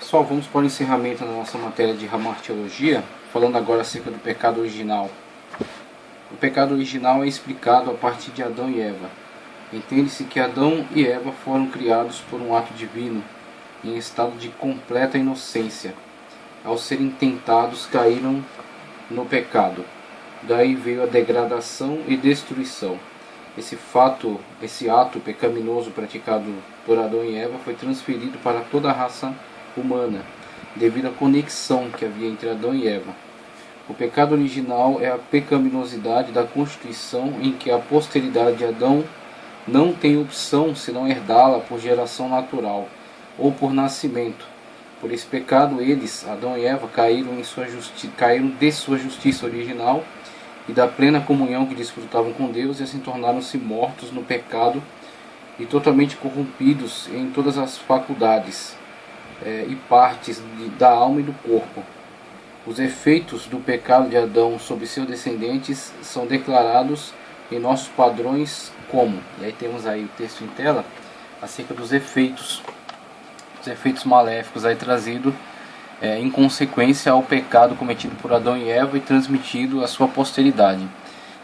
Pessoal, vamos para o encerramento da nossa matéria de hamartiologia, falando agora acerca do pecado original. O pecado original é explicado a partir de Adão e Eva. Entende-se que Adão e Eva foram criados por um ato divino, em estado de completa inocência. Ao serem tentados, caíram no pecado. Daí veio a degradação e destruição. Esse ato pecaminoso praticado por Adão e Eva foi transferido para toda a raça humana, devido à conexão que havia entre Adão e Eva. O pecado original é a pecaminosidade da constituição em que a posteridade de Adão não tem opção senão herdá-la por geração natural ou por nascimento. Por esse pecado, eles, Adão e Eva, caíram de sua justiça original e da plena comunhão que desfrutavam com Deus, e assim tornaram-se mortos no pecado e totalmente corrompidos em todas as faculdades e partes da alma e do corpo. Os efeitos do pecado de Adão sobre seus descendentes são declarados em nossos padrões como, e aí temos aí o texto em tela, acerca dos efeitos maléficos aí trazidos em consequência ao pecado cometido por Adão e Eva e transmitido à sua posteridade.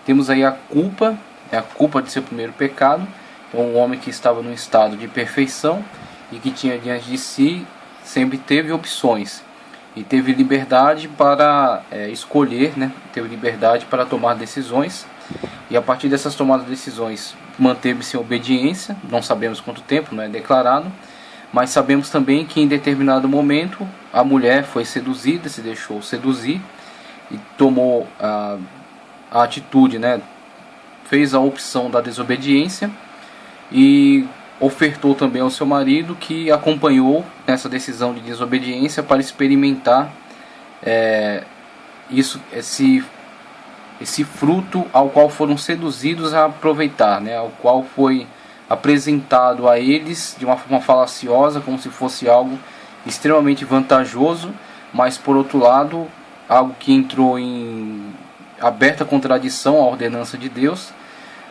Temos aí a culpa de seu primeiro pecado. Então, um homem que estava num estado de perfeição e que tinha diante de si, sempre teve opções e teve liberdade para escolher, teve liberdade para tomar decisões, e a partir dessas tomadas de decisões manteve-se em obediência. Não sabemos quanto tempo, não é declarado, mas sabemos também que em determinado momento a mulher foi seduzida, se deixou seduzir e tomou a atitude, fez a opção da desobediência e ofertou também ao seu marido, que acompanhou nessa decisão de desobediência para experimentar esse fruto ao qual foram seduzidos a aproveitar, ao qual foi apresentado a eles de uma forma falaciosa, como se fosse algo extremamente vantajoso, mas por outro lado algo que entrou em aberta contradição à ordenança de Deus.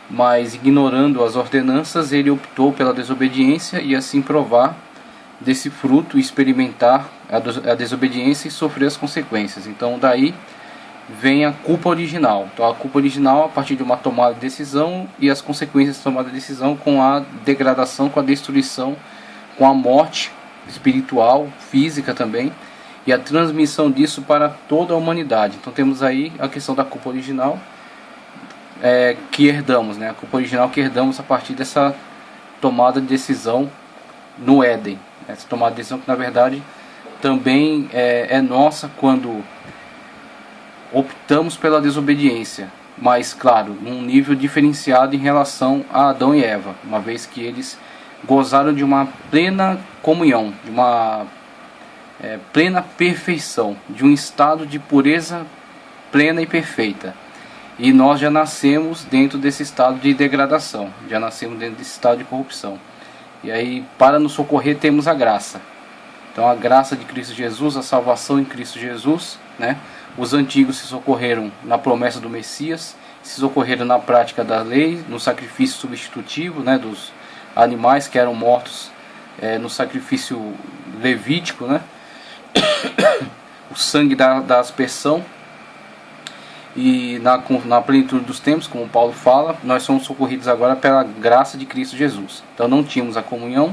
Mas ignorando as ordenanças, ele optou pela desobediência e assim provar desse fruto, experimentar a desobediência e sofrer as consequências. Então daí vem a culpa original. Então a culpa original a partir de uma tomada de decisão e as consequências da tomada de decisão com a degradação, com a destruição, com a morte espiritual, física também, e a transmissão disso para toda a humanidade. Então temos aí a questão da culpa original que herdamos, a culpa original que herdamos a partir dessa tomada de decisão no Éden. Essa tomada de decisão que na verdade também é nossa quando optamos pela desobediência, mas claro, num nível diferenciado em relação a Adão e Eva, uma vez que eles gozaram de uma plena comunhão, de uma plena perfeição, de um estado de pureza plena e perfeita. E nós já nascemos dentro desse estado de degradação, já nascemos dentro desse estado de corrupção. E aí, para nos socorrer, temos a graça. Então, a graça de Cristo Jesus, a salvação em Cristo Jesus, Os antigos se socorreram na promessa do Messias, se socorreram na prática da lei, no sacrifício substitutivo, dos animais que eram mortos no sacrifício levítico, o sangue da aspersão. E na plenitude dos tempos, como Paulo fala, nós somos socorridos agora pela graça de Cristo Jesus. Então não tínhamos a comunhão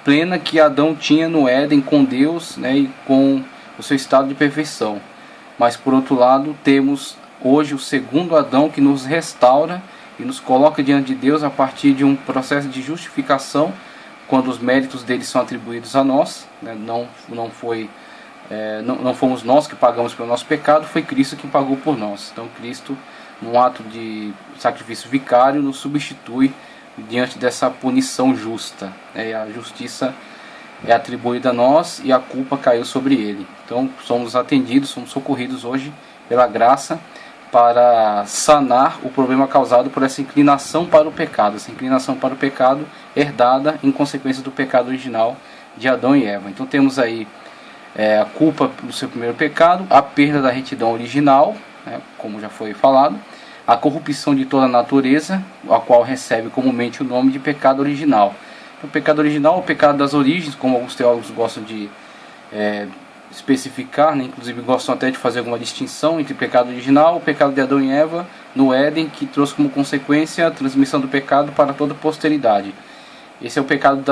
plena que Adão tinha no Éden com Deus, e com o seu estado de perfeição. Mas por outro lado, temos hoje o segundo Adão que nos restaura e nos coloca diante de Deus a partir de um processo de justificação, quando os méritos dele são atribuídos a nós, não fomos nós que pagamos pelo nosso pecado, foi Cristo que pagou por nós. Então Cristo, num ato de sacrifício vicário, nos substitui diante dessa punição justa. A justiça é atribuída a nós e a culpa caiu sobre ele. Então somos atendidos, somos socorridos hoje pela graça para sanar o problema causado por essa inclinação para o pecado. Essa inclinação para o pecado herdada em consequência do pecado original de Adão e Eva. Então temos aí a culpa do seu primeiro pecado, a perda da retidão original, como já foi falado, a corrupção de toda a natureza, a qual recebe comumente o nome de pecado original. O pecado original é o pecado das origens, como alguns teólogos gostam de especificar, né? Inclusive gostam até de fazer alguma distinção entre o pecado original e o pecado de Adão e Eva no Éden, que trouxe como consequência a transmissão do pecado para toda a posteridade. Esse é o pecado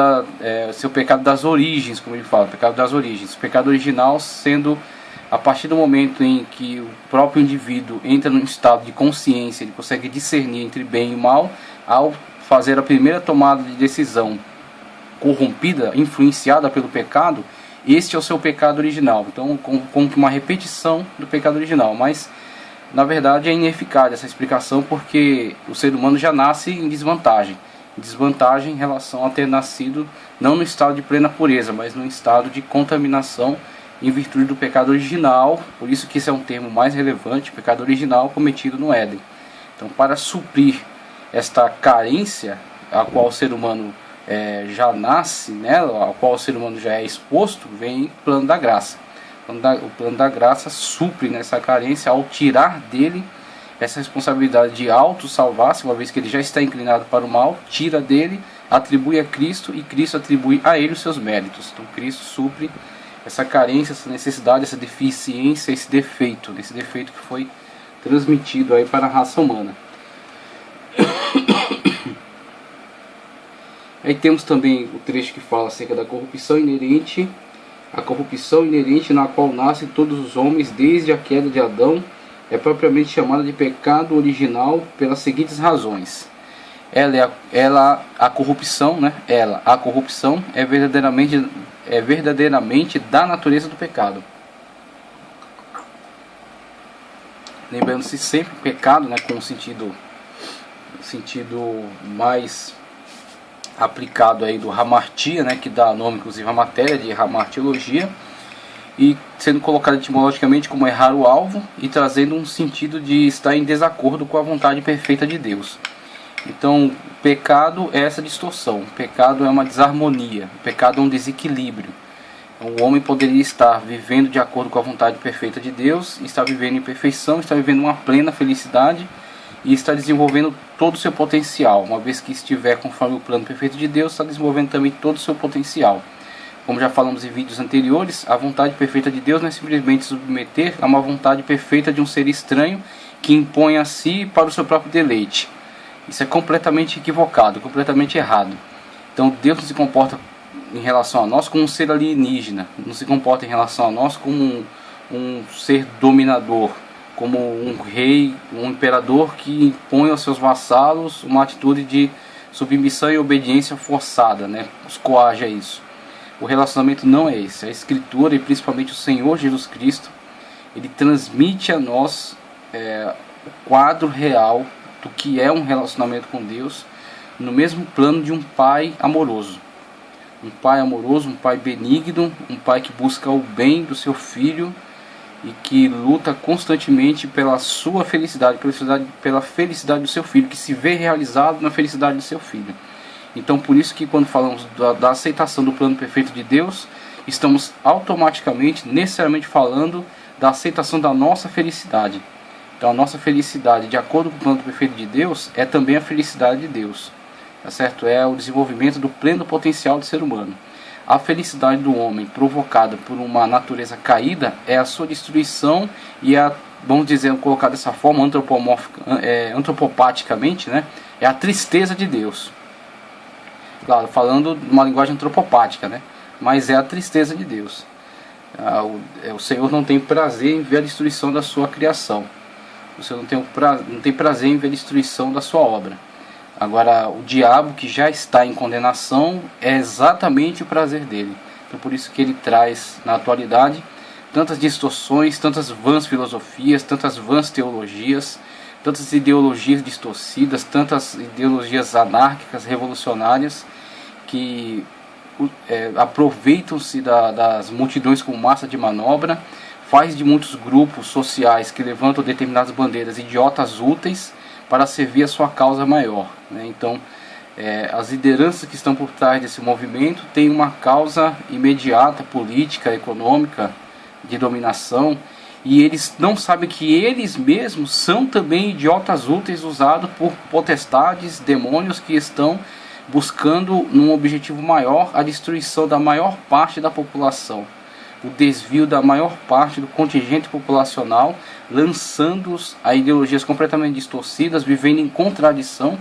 das origens, como ele fala, o pecado das origens. O pecado original sendo a partir do momento em que o próprio indivíduo entra num estado de consciência, ele consegue discernir entre bem e mal, ao fazer a primeira tomada de decisão corrompida, influenciada pelo pecado, este é o seu pecado original. Então, como uma repetição do pecado original, mas na verdade é ineficaz essa explicação, porque o ser humano já nasce em desvantagem em relação a ter nascido não no estado de plena pureza, mas no estado de contaminação em virtude do pecado original. Por isso que esse é um termo mais relevante, pecado original cometido no Éden. Então, para suprir esta carência a qual o ser humano já nasce nela, ao qual o ser humano já é exposto, vem o plano da graça. O plano da graça supre nessa carência ao tirar dele essa responsabilidade de auto-salvar-se, uma vez que ele já está inclinado para o mal, tira dele, atribui a Cristo, e Cristo atribui a ele os seus méritos. Então Cristo supre essa carência, essa necessidade, essa deficiência, esse defeito que foi transmitido aí para a raça humana. Aí temos também o trecho que fala acerca da corrupção inerente, a corrupção inerente na qual nascem todos os homens desde a queda de Adão, é propriamente chamada de pecado original pelas seguintes razões. A corrupção é verdadeiramente da natureza do pecado. Lembrando-se sempre pecado, né, com o sentido mais aplicado aí do hamartia, né, que dá nome inclusive à matéria de hamartiologia, e sendo colocado etimologicamente como errar o alvo, e trazendo um sentido de estar em desacordo com a vontade perfeita de Deus. Então, o pecado é essa distorção, o pecado é uma desarmonia, o pecado é um desequilíbrio. Então, o homem poderia estar vivendo de acordo com a vontade perfeita de Deus, está vivendo em perfeição, está vivendo uma plena felicidade e está desenvolvendo todo o seu potencial. Uma vez que estiver conforme o plano perfeito de Deus, está desenvolvendo também todo o seu potencial. Como já falamos em vídeos anteriores, a vontade perfeita de Deus não é simplesmente submeter a uma vontade perfeita de um ser estranho que impõe a si para o seu próprio deleite. Isso é completamente equivocado, completamente errado. Então Deus não se comporta em relação a nós como um ser alienígena, não se comporta em relação a nós como um ser dominador, como um rei, um imperador que impõe aos seus vassalos uma atitude de submissão e obediência forçada, né? Os coage a isso. O relacionamento não é esse. A Escritura, e principalmente o Senhor Jesus Cristo, ele transmite a nós o quadro real do que é um relacionamento com Deus, no mesmo plano de um pai amoroso. Um pai amoroso, um pai benigno, um pai que busca o bem do seu filho e que luta constantemente pela sua felicidade, pela felicidade do seu filho, que se vê realizado na felicidade do seu filho. Então, por isso que quando falamos da aceitação do plano perfeito de Deus, estamos automaticamente, necessariamente falando da aceitação da nossa felicidade. Então, a nossa felicidade, de acordo com o plano perfeito de Deus, é também a felicidade de Deus. Tá certo? É o desenvolvimento do pleno potencial do ser humano. A felicidade do homem, provocada por uma natureza caída, é a sua destruição e vamos dizer, colocar dessa forma, antropopaticamente, né? É a tristeza de Deus. Claro, falando de uma linguagem antropopática, né? Mas é a tristeza de Deus. O Senhor não tem prazer em ver a destruição da sua criação. O Senhor não tem prazer em ver a destruição da sua obra. Agora, o diabo, que já está em condenação, é exatamente o prazer dele. Então, por isso que ele traz, na atualidade, tantas distorções, tantas vãs filosofias, tantas vãs teologias, tantas ideologias distorcidas, tantas ideologias anárquicas, revolucionárias, que aproveitam-se das multidões como massa de manobra, faz de muitos grupos sociais que levantam determinadas bandeiras idiotas úteis para servir a sua causa maior, né? Então, as lideranças que estão por trás desse movimento têm uma causa imediata, política, econômica, de dominação, e eles não sabem que eles mesmos são também idiotas úteis usados por potestades, demônios que estão buscando num objetivo maior a destruição da maior parte da população. o desvio da maior parte do contingente populacional, lançando-os a ideologias completamente distorcidas, vivendo em contradição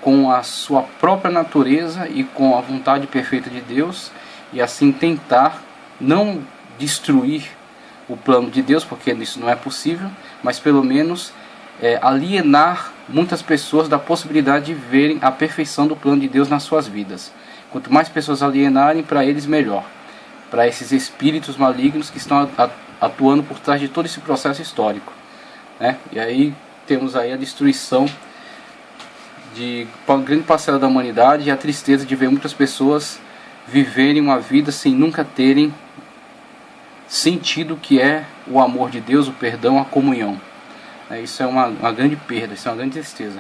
com a sua própria natureza e com a vontade perfeita de Deus, e assim tentar não destruir o plano de Deus, porque isso não é possível, mas pelo menos alienar muitas pessoas da possibilidade de verem a perfeição do plano de Deus nas suas vidas. Quanto mais pessoas alienarem, para eles melhor, para esses espíritos malignos que estão atuando por trás de todo esse processo histórico, né? E aí temos aí a destruição de uma grande parcela da humanidade e a tristeza de ver muitas pessoas viverem uma vida sem nunca terem sentido que é o amor de Deus, o perdão, a comunhão. Isso é uma grande perda, isso é uma grande tristeza.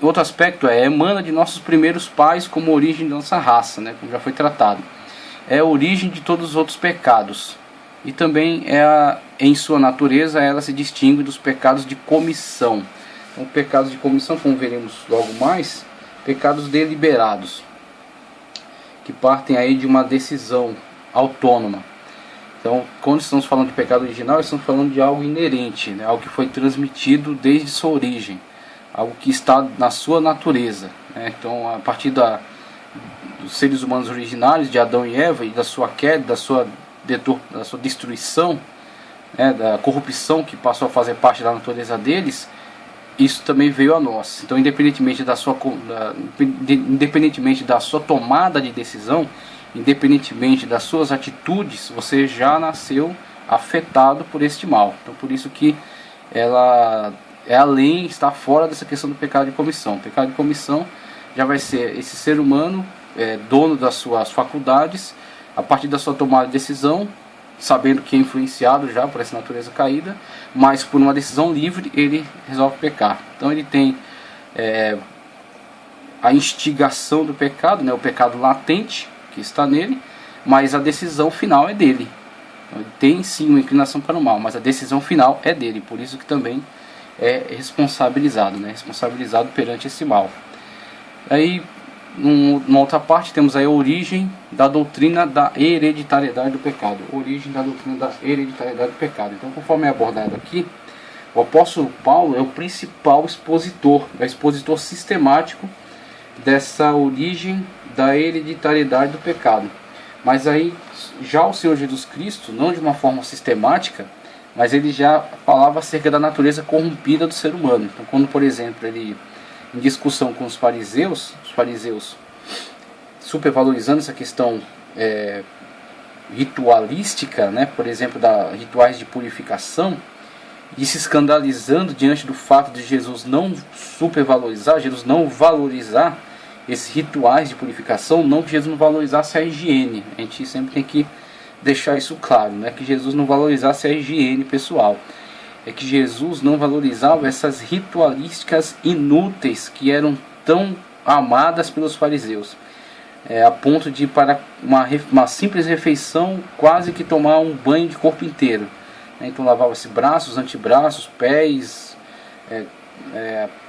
Outro aspecto emana de nossos primeiros pais como origem da nossa raça, né, como já foi tratado. É a origem de todos os outros pecados. E também em sua natureza ela se distingue dos pecados de comissão. Então, pecados de comissão, como veremos logo mais, pecados deliberados, que partem aí de uma decisão autônoma. Então, quando estamos falando de pecado original, estamos falando de algo inerente, né? Algo que foi transmitido desde sua origem, algo que está na sua natureza, né? Então, a partir dos seres humanos originários, de Adão e Eva, e da sua queda, da sua destruição, né? Da corrupção que passou a fazer parte da natureza deles, isso também veio a nós. Então, independentemente da sua tomada de decisão, independentemente das suas atitudes, você já nasceu afetado por este mal. Então, por isso que ela está fora dessa questão do pecado de comissão. O pecado de comissão já vai ser esse ser humano dono das suas faculdades, a partir da sua tomada de decisão, sabendo que é influenciado já por essa natureza caída, mas por uma decisão livre ele resolve pecar. Então ele tem a instigação do pecado, né, o pecado latente que está nele, mas a decisão final é dele. Então, ele tem sim uma inclinação para o mal, mas a decisão final é dele, por isso que também é responsabilizado, né, responsabilizado perante esse mal. Aí, numa outra parte, temos aí a origem da doutrina da hereditariedade do pecado. Origem da doutrina da hereditariedade do pecado. Então, conforme é abordado aqui, o apóstolo Paulo é o principal expositor, é o expositor sistemático dessa origem da hereditariedade do pecado. Mas aí, já o Senhor Jesus Cristo, não de uma forma sistemática, mas ele já falava acerca da natureza corrompida do ser humano. Então, quando, por exemplo, ele, em discussão com os fariseus supervalorizando essa questão ritualística, né, por exemplo, rituais de purificação, e se escandalizando diante do fato de Jesus não supervalorizar, Jesus não valorizar esses rituais de purificação, não que Jesus não valorizasse a higiene. A gente sempre tem que deixar isso claro, né? Que Jesus não valorizasse a higiene pessoal. É que Jesus não valorizava essas ritualísticas inúteis que eram tão amadas pelos fariseus, a ponto de, para uma simples refeição, quase que tomar um banho de corpo inteiro. Então lavava-se braços, antebraços, pés,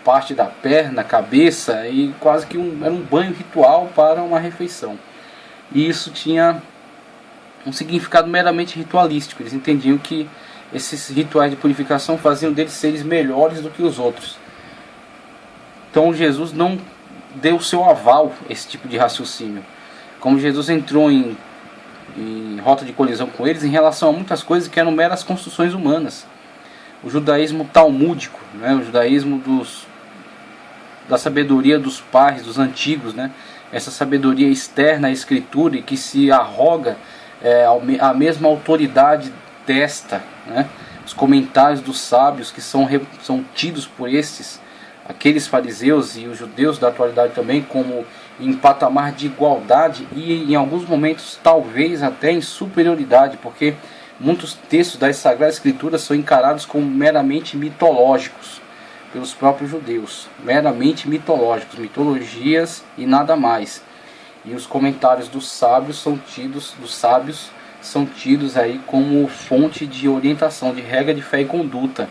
parte da perna, cabeça, e quase que era um banho ritual para uma refeição. E isso tinha um significado meramente ritualístico. Eles entendiam que esses rituais de purificação faziam deles seres melhores do que os outros. Então Jesus não deu o seu aval a esse tipo de raciocínio. Como Jesus entrou em rota de colisão com eles em relação a muitas coisas que eram meras construções humanas. O judaísmo talmúdico, né? O judaísmo da sabedoria dos pais, dos antigos, né? Essa sabedoria externa à escritura e que se arroga a mesma autoridade desta, né? Os comentários dos sábios que são tidos por aqueles fariseus e os judeus da atualidade também como em patamar de igualdade e em alguns momentos talvez até em superioridade, porque muitos textos das Sagradas Escrituras são encarados como meramente mitológicos pelos próprios judeus, meramente mitológicos, mitologias e nada mais. E os comentários dos sábios são tidos aí como fonte de orientação, de regra de fé e conduta.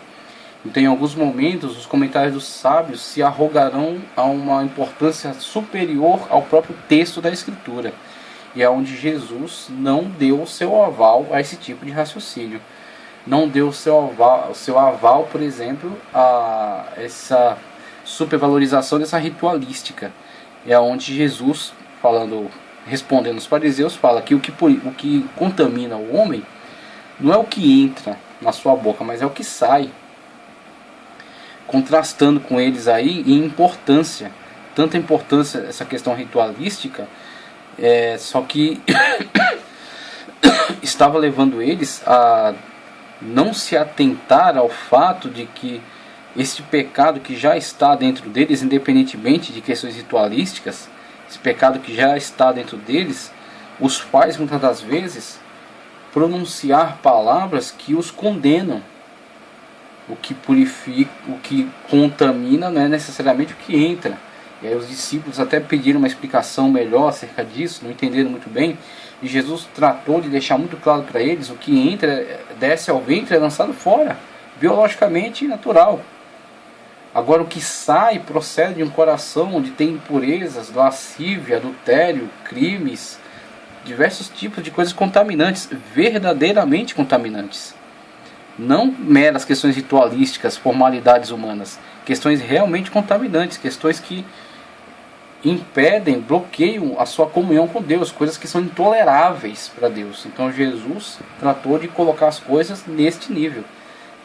Então, em alguns momentos, os comentários dos sábios se arrogarão a uma importância superior ao próprio texto da Escritura. e é onde Jesus não deu o seu aval a esse tipo de raciocínio. Não deu o seu aval, por exemplo, a essa supervalorização dessa ritualística. É onde Jesus, respondendo os fariseus, fala que o que contamina o homem não é o que entra na sua boca, mas é o que sai. Contrastando com eles aí em importância. Tanta importância essa questão ritualística, só que estava levando eles a não se atentar ao fato de que este pecado que já está dentro deles, independentemente de questões ritualísticas, esse pecado que já está dentro deles, os faz muitas das vezes pronunciar palavras que os condenam. O que purifica, o que contamina não é necessariamente o que entra. E aí os discípulos até pediram uma explicação melhor acerca disso, não entenderam muito bem. E Jesus tratou de deixar muito claro para eles: o que entra, desce ao ventre, é lançado fora, biologicamente natural. Agora o que sai procede de um coração onde tem impurezas, lascívia, adultério, crimes, diversos tipos de coisas contaminantes, verdadeiramente contaminantes. Não meras questões ritualísticas, formalidades humanas, questões realmente contaminantes, questões que impedem, bloqueiam a sua comunhão com Deus, coisas que são intoleráveis para Deus. Então Jesus tratou de colocar as coisas neste nível,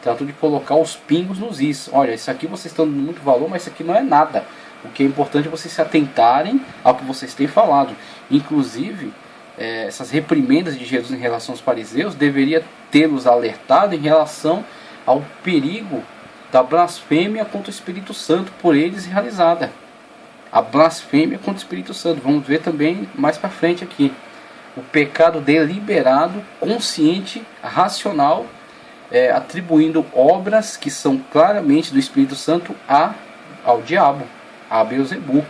tratou de colocar os pingos nos is. Olha, isso aqui vocês estão dando muito valor, mas isso aqui não é nada. O que é importante é vocês se atentarem ao que vocês têm falado. Inclusive, essas reprimendas de Jesus em relação aos fariseus deveria tê-los alertado em relação ao perigo da blasfêmia contra o Espírito Santo por eles realizada. A blasfêmia contra o Espírito Santo, vamos ver também mais para frente aqui. O pecado deliberado, consciente, racional, atribuindo obras que são claramente do Espírito Santo ao diabo, a Beelzebul,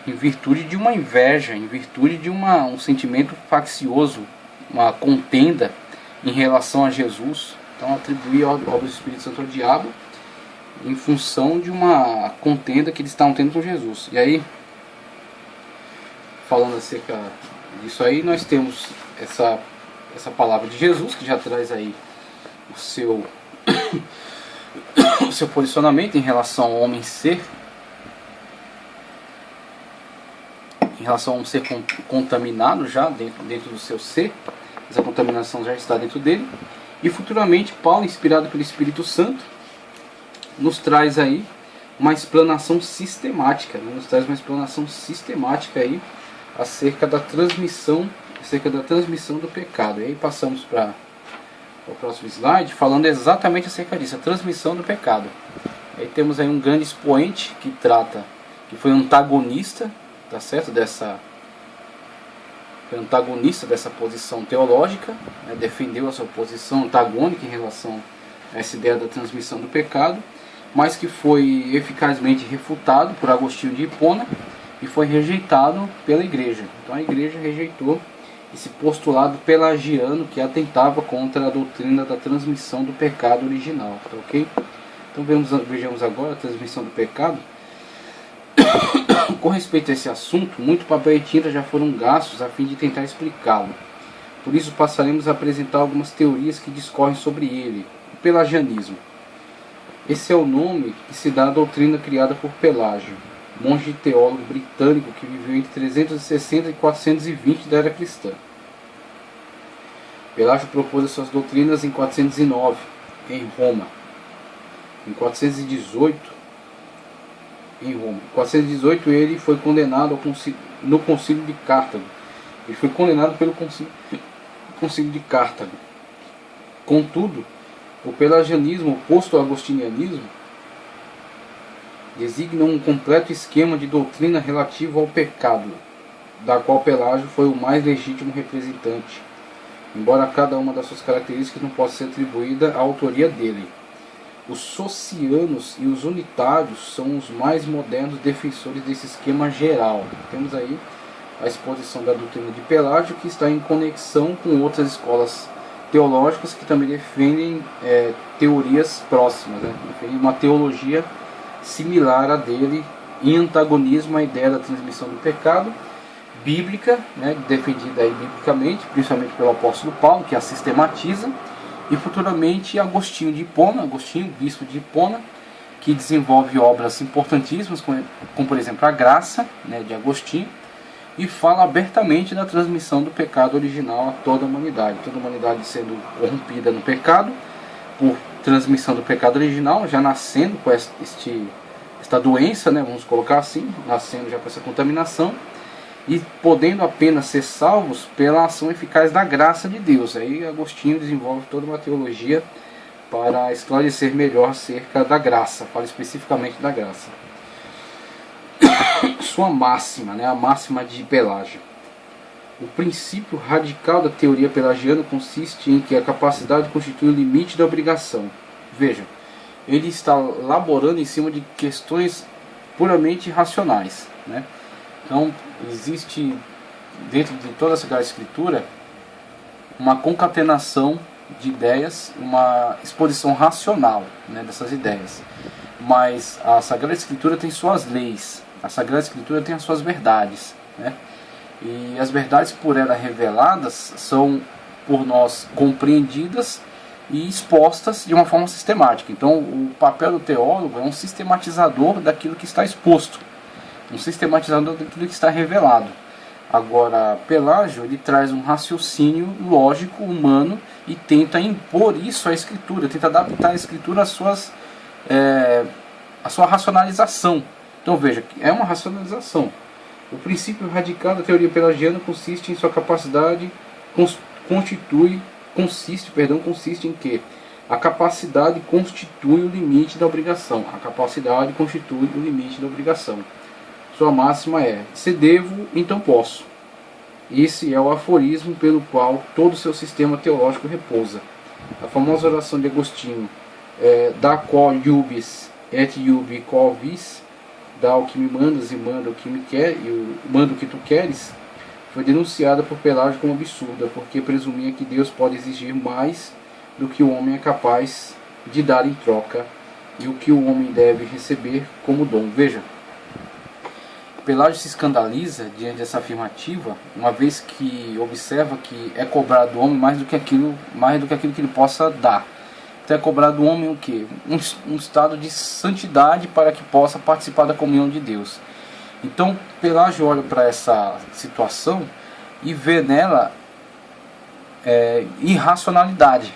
em virtude de uma inveja, em virtude de um sentimento faccioso, uma contenda em relação a Jesus. Então atribuir obras do Espírito Santo ao diabo em função de uma contenda que eles estavam tendo com Jesus. E aí, falando acerca disso aí, nós temos essa palavra de Jesus, que já traz aí o seu posicionamento em relação ao homem ser, em relação a um ser contaminado já dentro do seu ser. Essa contaminação já está dentro dele. E futuramente Paulo, inspirado pelo Espírito Santo, nos traz aí uma explanação sistemática, aí acerca da transmissão do pecado. E aí passamos para o próximo slide, falando exatamente acerca disso, a transmissão do pecado. Aí temos aí um grande expoente que foi antagonista, tá certo, foi antagonista dessa posição teológica, né, defendeu a sua posição antagônica em relação a essa ideia da transmissão do pecado, mas que foi eficazmente refutado por Agostinho de Hipona e foi rejeitado pela igreja. Então a igreja rejeitou esse postulado pelagiano que atentava contra a doutrina da transmissão do pecado original, tá ok? Então vejamos agora a transmissão do pecado. Com respeito a esse assunto, muito papel e tinta já foram gastos a fim de tentar explicá-lo. Por isso passaremos a apresentar algumas teorias que discorrem sobre ele. O pelagianismo. Esse é o nome que se dá à doutrina criada por Pelágio, monge teólogo britânico que viveu entre 360 e 420 da era cristã. Pelágio propôs as suas doutrinas em 409, em Roma. Em 418, ele foi condenado no concílio de Cartago. Ele foi condenado pelo concílio de Cartago. Contudo, o pelagianismo, oposto ao agostinianismo, designa um completo esquema de doutrina relativo ao pecado, da qual Pelágio foi o mais legítimo representante, embora cada uma das suas características não possa ser atribuída à autoria dele. Os socianos e os unitários são os mais modernos defensores desse esquema geral. Temos aí a exposição da doutrina de Pelágio, que está em conexão com outras escolas teológicas que também defendem teorias próximas, né? Defendem uma teologia similar à dele, em antagonismo à ideia da transmissão do pecado, bíblica, né, defendida aí biblicamente, principalmente pelo apóstolo Paulo, que a sistematiza, e futuramente Agostinho de Hipona, Agostinho, bispo de Hipona, que desenvolve obras importantíssimas, como por exemplo a Graça, né, de Agostinho, e fala abertamente da transmissão do pecado original a toda a humanidade sendo corrompida no pecado, por transmissão do pecado original, já nascendo com esta doença, né, vamos colocar assim, nascendo já com essa contaminação, e podendo apenas ser salvos pela ação eficaz da graça de Deus. Aí Agostinho desenvolve toda uma teologia para esclarecer melhor acerca da graça, fala especificamente da graça. Sua máxima, né, a máxima de Pelágio. O princípio radical da teoria pelagiana consiste em que a capacidade constitui o limite da obrigação. Veja, ele está laborando em cima de questões puramente racionais, né? Então, existe dentro de toda a Sagrada Escritura uma concatenação de ideias, uma exposição racional, né, dessas ideias. Mas a Sagrada Escritura tem suas leis, a Sagrada Escritura tem as suas verdades, né? E as verdades por ela reveladas são por nós compreendidas e expostas de uma forma sistemática. Então o papel do teólogo é um sistematizador daquilo que está exposto, um sistematizador daquilo que está revelado. Agora, Pelágio, ele traz um raciocínio lógico, humano, e tenta impor isso à Escritura, tenta adaptar a Escritura às suas, à sua racionalização. Então veja, é uma racionalização. O princípio radical da teoria pelagiana consiste em sua capacidade, consiste em que a capacidade constitui o limite da obrigação. A capacidade constitui o limite da obrigação. Sua máxima é: se devo, então posso. Esse é o aforismo pelo qual todo o seu sistema teológico repousa. A famosa oração de Agostinho, da qual iubis et iubi qual vis, dá o que me mandas e manda o que me quer, e manda o que tu queres, foi denunciada por Pelágio como absurda, porque presumia que Deus pode exigir mais do que o homem é capaz de dar em troca, e o que o homem deve receber como dom. Veja, Pelágio se escandaliza diante dessa afirmativa, uma vez que observa que é cobrado do homem mais do que aquilo que ele possa dar. Então é cobrado do homem o quê? Um estado de santidade para que possa participar da comunhão de Deus. Então Pelágio olha para essa situação e vê nela irracionalidade.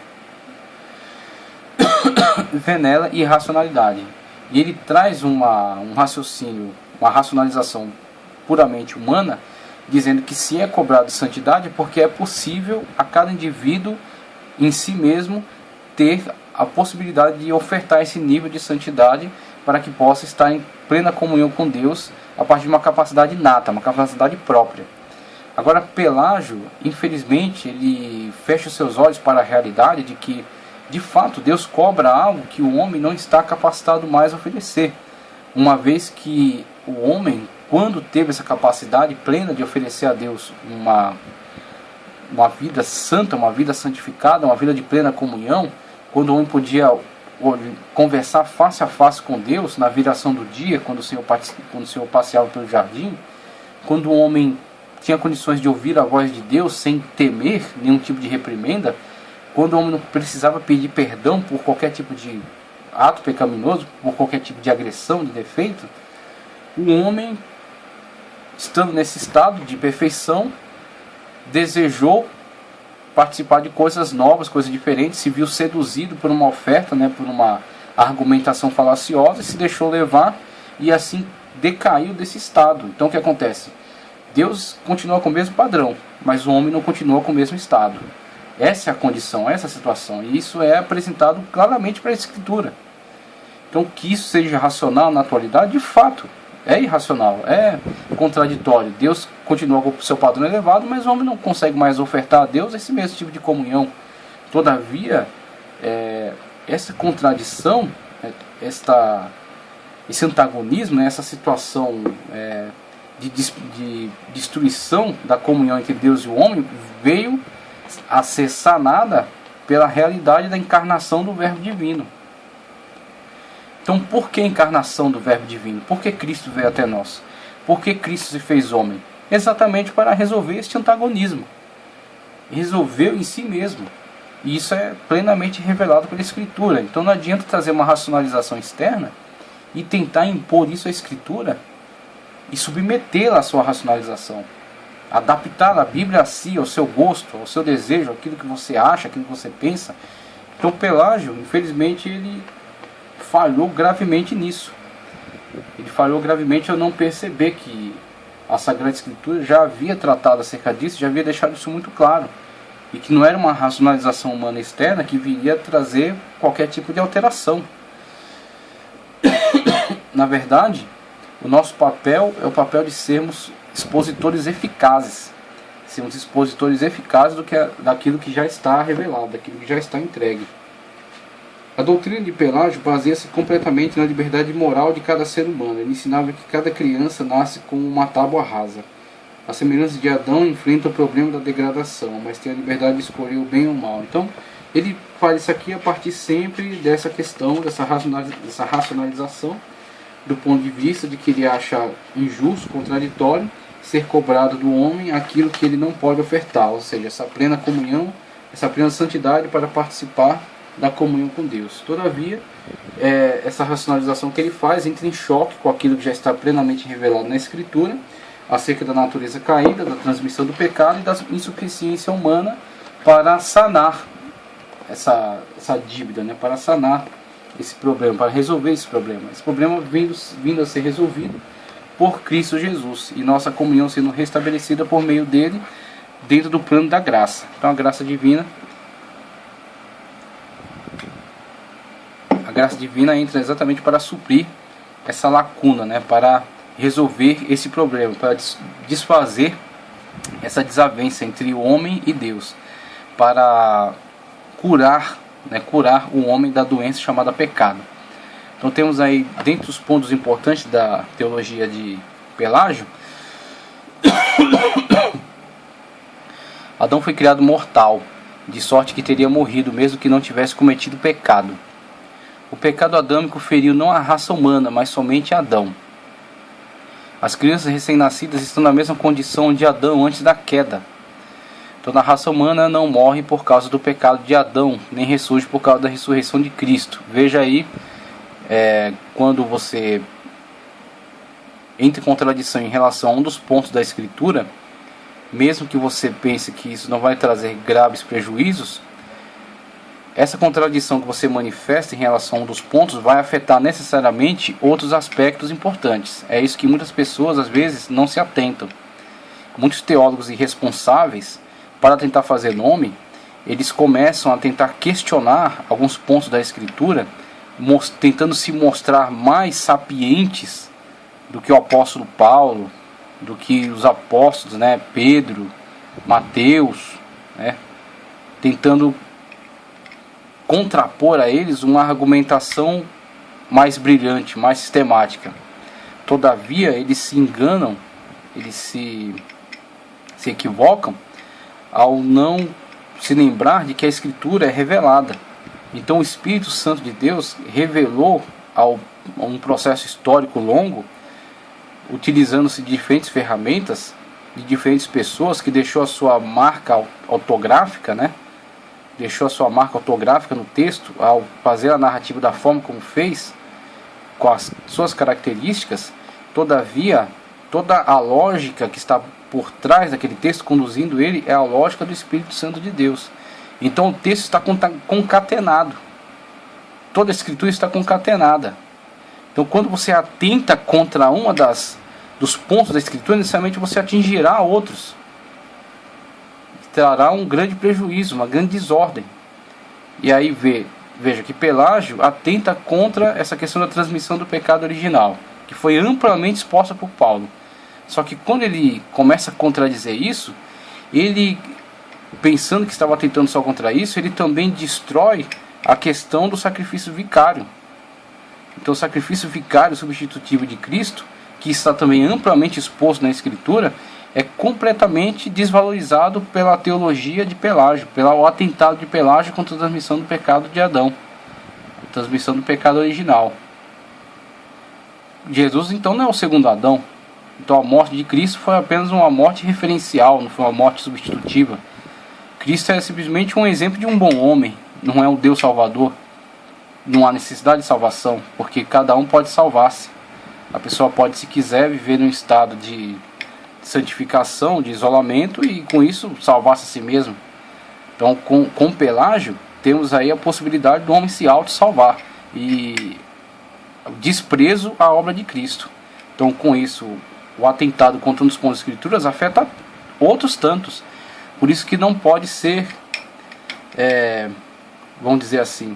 Vê nela irracionalidade. E ele traz um raciocínio, uma racionalização puramente humana, dizendo que se é cobrado santidade é porque é possível a cada indivíduo em si mesmo ter a possibilidade de ofertar esse nível de santidade para que possa estar em plena comunhão com Deus a partir de uma capacidade inata, uma capacidade própria. Agora Pelágio, infelizmente, ele fecha os seus olhos para a realidade de que, de fato, Deus cobra algo que o homem não está capacitado mais a oferecer, uma vez que o homem, quando teve essa capacidade plena de oferecer a Deus uma vida santa, uma vida santificada, uma vida de plena comunhão, quando o homem podia conversar face a face com Deus na viração do dia, quando o Senhor passeava pelo jardim, quando o homem tinha condições de ouvir a voz de Deus sem temer nenhum tipo de reprimenda, quando o homem não precisava pedir perdão por qualquer tipo de ato pecaminoso, por qualquer tipo de agressão, de defeito, o homem, estando nesse estado de perfeição, desejou participar de coisas novas, coisas diferentes, se viu seduzido por uma oferta, né, por uma argumentação falaciosa, e se deixou levar e assim decaiu desse estado. Então o que acontece? Deus continua com o mesmo padrão, mas o homem não continua com o mesmo estado. Essa é a condição, essa é a situação, e isso é apresentado claramente para a Escritura. Então que isso seja racional na atualidade, de fato, é irracional, é contraditório. Deus continua com o seu padrão elevado, mas o homem não consegue mais ofertar a Deus esse mesmo tipo de comunhão. Todavia, essa contradição, esse antagonismo, essa situação de destruição da comunhão entre Deus e o homem, veio a ser sanada pela realidade da encarnação do Verbo Divino. Então, por que a encarnação do Verbo Divino? Por que Cristo veio até nós? Por que Cristo se fez homem? exatamente para resolver este antagonismo. Resolveu em si mesmo. E isso é plenamente revelado pela Escritura. Então não adianta trazer uma racionalização externa e tentar impor isso à Escritura e submetê-la à sua racionalização. Adaptar a Bíblia a si, ao seu gosto, ao seu desejo, aquilo que você acha, aquilo que você pensa. Então Pelágio, infelizmente, ele falhou gravemente nisso. Ele falhou gravemente ao não perceber que a Sagrada Escritura já havia tratado acerca disso, já havia deixado isso muito claro. E que não era uma racionalização humana externa que viria trazer qualquer tipo de alteração. Na verdade, o nosso papel é o papel de sermos expositores eficazes. Sermos expositores eficazes daquilo que já está revelado, daquilo que já está entregue. A doutrina de Pelágio baseia-se completamente na liberdade moral de cada ser humano. Ele ensinava que cada criança nasce como uma tábua rasa. A semelhança de Adão, enfrenta o problema da degradação, mas tem a liberdade de escolher o bem ou o mal. Então, ele faz isso aqui a partir sempre dessa questão, dessa racionalização, do ponto de vista de que ele acha injusto, contraditório, ser cobrado do homem aquilo que ele não pode ofertar, ou seja, essa plena comunhão, essa plena santidade para participar da comunhão com Deus. Todavia, essa racionalização que ele faz entra em choque com aquilo que já está plenamente revelado na Escritura, acerca da natureza caída, da transmissão do pecado e da insuficiência humana para sanar essa dívida, né? Para sanar esse problema, para resolver esse problema. Esse problema vindo a ser resolvido por Cristo Jesus e nossa comunhão sendo restabelecida por meio dele dentro do plano da graça. Então a graça divina entra exatamente para suprir essa lacuna, né? Para resolver esse problema, para desfazer essa desavença entre o homem e Deus, para curar o homem da doença chamada pecado. Então temos aí, dentre os pontos importantes da teologia de Pelágio, Adão foi criado mortal, de sorte que teria morrido mesmo que não tivesse cometido pecado. O pecado adâmico feriu não a raça humana, mas somente Adão. As crianças recém-nascidas estão na mesma condição de Adão antes da queda. Toda a raça humana não morre por causa do pecado de Adão, nem ressurge por causa da ressurreição de Cristo. Veja aí, quando você entra em contradição em relação a um dos pontos da Escritura, mesmo que você pense que isso não vai trazer graves prejuízos, essa contradição que você manifesta em relação a um dos pontos vai afetar necessariamente outros aspectos importantes. É isso que muitas pessoas às vezes não se atentam. Muitos teólogos irresponsáveis, para tentar fazer nome, eles começam a tentar questionar alguns pontos da Escritura, tentando se mostrar mais sapientes do que o apóstolo Paulo, do que os apóstolos, né, Pedro, Mateus, né, tentando contrapor a eles uma argumentação mais brilhante, mais sistemática. Todavia, eles se enganam, eles se equivocam ao não se lembrar de que a Escritura é revelada. Então o Espírito Santo de Deus revelou a um processo histórico longo, utilizando-se de diferentes ferramentas, de diferentes pessoas, que deixou a sua marca ortográfica, né? Deixou a sua marca ortográfica no texto ao fazer a narrativa da forma como fez, com as suas características. Todavia, toda a lógica que está por trás daquele texto, conduzindo ele, é a lógica do Espírito Santo de Deus. Então o texto está concatenado. Toda a Escritura está concatenada. Então quando você atenta contra uma dos pontos da Escritura, necessariamente você atingirá outros. Trará um grande prejuízo, uma grande desordem. E aí veja que Pelágio atenta contra essa questão da transmissão do pecado original, que foi amplamente exposta por Paulo. Só que quando ele começa a contradizer isso, ele, pensando que estava tentando só contra isso, ele também destrói a questão do sacrifício vicário. Então o sacrifício vicário substitutivo de Cristo, que está também amplamente exposto na Escritura, é completamente desvalorizado pela teologia de Pelágio, pelo atentado de Pelágio contra a transmissão do pecado de Adão, a transmissão do pecado original. Jesus então não é o segundo Adão. Então a morte de Cristo foi apenas uma morte referencial, não foi uma morte substitutiva. Cristo é simplesmente um exemplo de um bom homem, não é o Deus Salvador. Não há necessidade de salvação, porque cada um pode salvar-se. A pessoa pode, se quiser, viver num estado de santificação, de isolamento, e com isso salvar-se a si mesmo. Então, com Pelágio, temos aí a possibilidade do homem se auto-salvar e desprezo à obra de Cristo. Então, com isso, o atentado contra um dos pontos das Escrituras afeta outros tantos. Por isso que não pode ser, vamos dizer assim,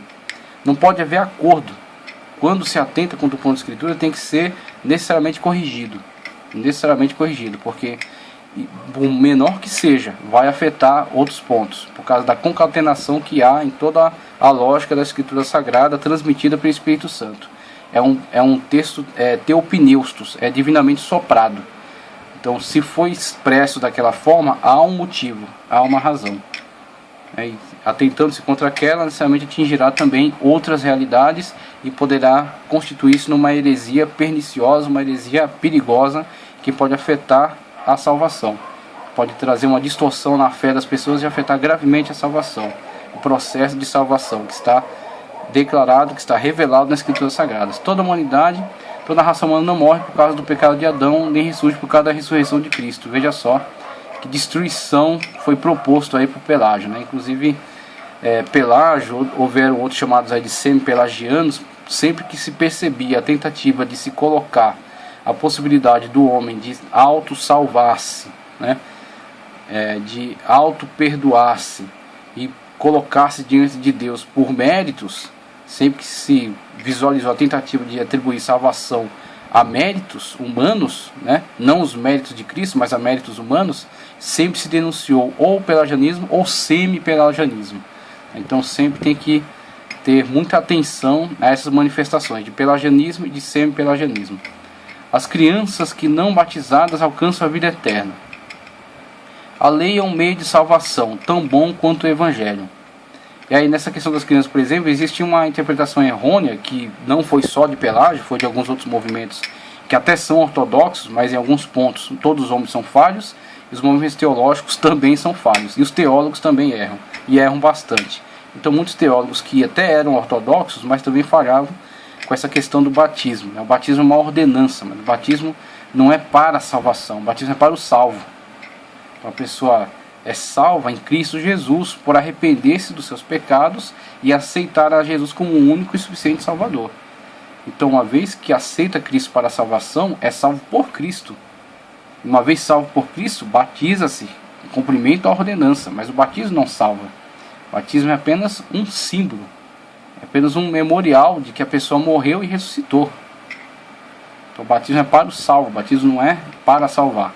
não pode haver acordo. Quando se atenta contra o ponto da Escritura, tem que ser necessariamente corrigido. Necessariamente corrigido, porque o menor que seja, vai afetar outros pontos, por causa da concatenação que há em toda a lógica da Escritura Sagrada, transmitida pelo Espírito Santo. É um texto teopneustos, é divinamente soprado. Então, se foi expresso daquela forma, há um motivo, há uma razão. Atentando-se contra aquela, necessariamente atingirá também outras realidades e poderá constituir-se numa heresia perniciosa, uma heresia perigosa, que pode afetar a salvação. Pode trazer uma distorção na fé das pessoas e afetar gravemente a salvação. O processo de salvação que está declarado, que está revelado nas Escrituras Sagradas. Toda a humanidade, toda a raça humana não morre por causa do pecado de Adão, nem ressurge por causa da ressurreição de Cristo. Veja só que destruição foi proposto aí por Pelágio, né? Inclusive Pelágio, houveram outros chamados aí de semi-pelagianos. Sempre que se percebia a tentativa de se colocar a possibilidade do homem de auto-salvar-se, né? De auto-perdoar-se e colocar-se diante de Deus por méritos, sempre que se visualizou a tentativa de atribuir salvação a méritos humanos, né? Não os méritos de Cristo, mas a méritos humanos, sempre se denunciou ou o pelagianismo ou semi-pelagianismo. Então sempre tem que ter muita atenção a essas manifestações de pelagianismo e de semi-pelagianismo. As crianças que não batizadas alcançam a vida eterna. A lei é um meio de salvação, tão bom quanto o Evangelho. E aí nessa questão das crianças, por exemplo, existe uma interpretação errônea, que não foi só de Pelágio, foi de alguns outros movimentos, que até são ortodoxos, mas em alguns pontos todos os homens são falhos, e os movimentos teológicos também são falhos, e os teólogos também erram, e erram bastante. Então muitos teólogos que até eram ortodoxos, mas também falhavam com essa questão do batismo. O batismo é uma ordenança, mas o batismo não é para a salvação, o batismo é para o salvo. Então a pessoa é salva em Cristo Jesus por arrepender-se dos seus pecados e aceitar a Jesus como o único e suficiente Salvador. Então, uma vez que aceita Cristo para a salvação, é salvo por Cristo. Uma vez salvo por Cristo, batiza-se, cumprimenta a ordenança, mas o batismo não salva. O batismo é apenas um símbolo, é apenas um memorial de que a pessoa morreu e ressuscitou. Então, o batismo é para o salvo, o batismo não é para salvar.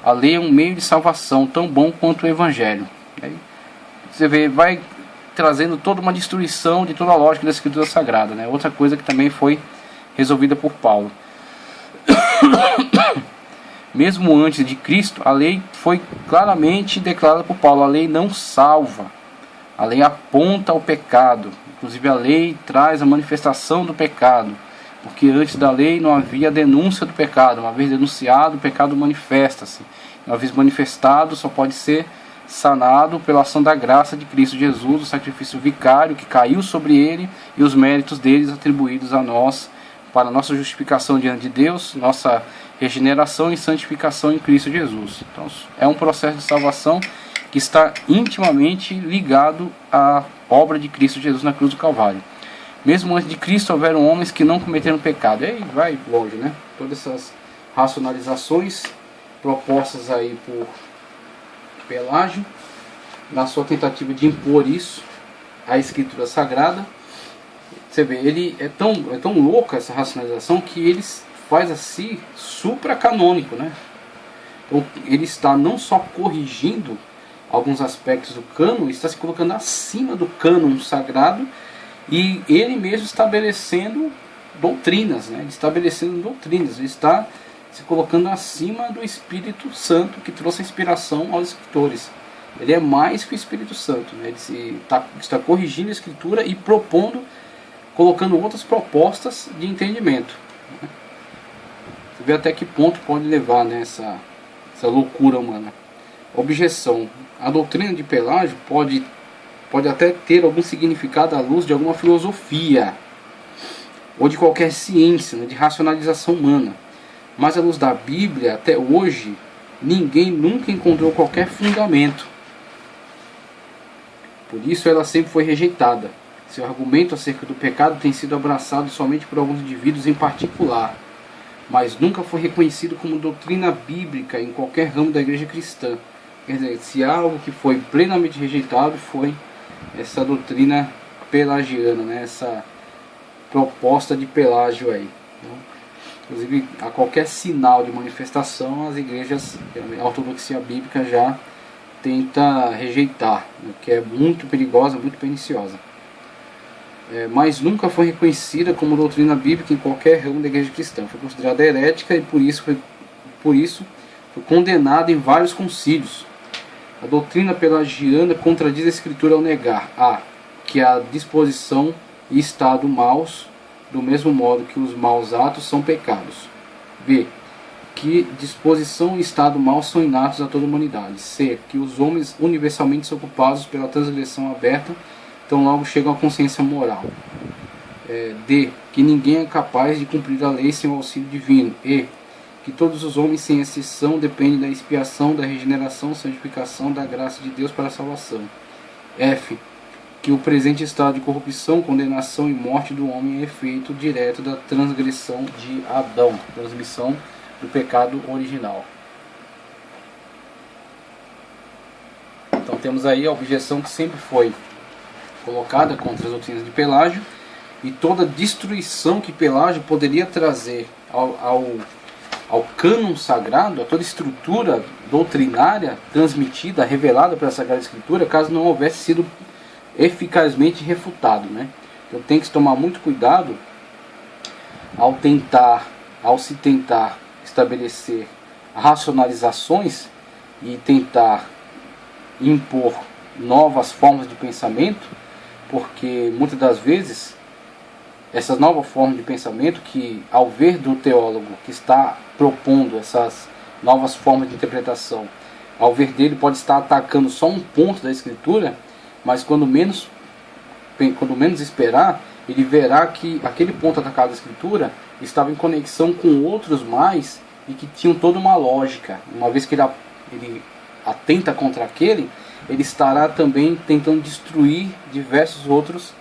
A lei é um meio de salvação tão bom quanto o Evangelho. Aí você vê, vai trazendo toda uma destruição de toda a lógica da Escritura Sagrada, né? Outra coisa que também foi resolvida por Paulo. Mesmo antes de Cristo, a lei foi claramente declarada por Paulo. A lei não salva. A lei aponta ao pecado. Inclusive a lei traz a manifestação do pecado. Porque antes da lei não havia denúncia do pecado. Uma vez denunciado, o pecado manifesta-se. Uma vez manifestado, só pode ser sanado pela ação da graça de Cristo Jesus, o sacrifício vicário que caiu sobre ele e os méritos deles atribuídos a nós para nossa justificação diante de Deus, nossa regeneração e santificação em Cristo Jesus. Então é um processo de salvação que está intimamente ligado à obra de Cristo Jesus na cruz do Calvário. Mesmo antes de Cristo houveram homens que não cometeram pecado. E aí vai longe, né? Todas essas racionalizações propostas aí por Pelágio, na sua tentativa de impor isso à Escritura Sagrada. Você vê, ele é tão louco essa racionalização que ele faz assim supracanônico, né? Então, ele está não só corrigindo alguns aspectos do cânon, está se colocando acima do cânon sagrado e ele mesmo estabelecendo doutrinas, né? Ele está se colocando acima do Espírito Santo que trouxe a inspiração aos escritores. Ele é mais que o Espírito Santo, né? Ele está corrigindo a Escritura e colocando outras propostas de entendimento. ver até que ponto pode levar, né, essa loucura humana. Objeção: a doutrina de Pelágio pode até ter algum significado à luz de alguma filosofia ou de qualquer ciência, né, de racionalização humana, mas à luz da Bíblia, até hoje, ninguém nunca encontrou qualquer fundamento. Por isso ela sempre foi rejeitada. Seu argumento acerca do pecado tem sido abraçado somente por alguns indivíduos em particular, mas nunca foi reconhecido como doutrina bíblica em qualquer ramo da igreja cristã. Quer dizer, se algo que foi plenamente rejeitado foi essa doutrina pelagiana, né? Essa proposta de Pelágio aí. Então, inclusive, a qualquer sinal de manifestação, as igrejas, a ortodoxia bíblica já tenta rejeitar, né? Que é muito perigosa, muito perniciosa. Mas nunca foi reconhecida como doutrina bíblica em qualquer ramo da igreja cristã. Foi considerada herética e por isso foi condenada em vários concílios. A doutrina pelagiana contradiz a Escritura ao negar a que a disposição e estado maus, do mesmo modo que os maus atos são pecados. B. Que disposição e estado maus são inatos a toda a humanidade. C. Que os homens universalmente são culpados pela transgressão aberta, então logo chegam à consciência moral. D. Que ninguém é capaz de cumprir a lei sem o auxílio divino. E. Que todos os homens, sem exceção, dependem da expiação, da regeneração, santificação, da graça de Deus para a salvação. F. Que o presente estado de corrupção, condenação e morte do homem é efeito direto da transgressão de Adão, transmissão do pecado original. Então temos aí a objeção que sempre foi colocada contra as doutrinas de Pelágio e toda destruição que Pelágio poderia trazer ao cânon sagrado, a toda estrutura doutrinária transmitida, revelada pela Sagrada Escritura, caso não houvesse sido eficazmente refutado, né? Então tem que se tomar muito cuidado ao se tentar estabelecer racionalizações e tentar impor novas formas de pensamento, porque muitas das vezes essas novas formas de pensamento, que ao ver do teólogo que está propondo essas novas formas de interpretação, ao ver dele pode estar atacando só um ponto da Escritura, mas quando menos esperar, ele verá que aquele ponto atacado da Escritura estava em conexão com outros mais e que tinham toda uma lógica. Uma vez que ele atenta contra aquele, ele estará também tentando destruir diversos outros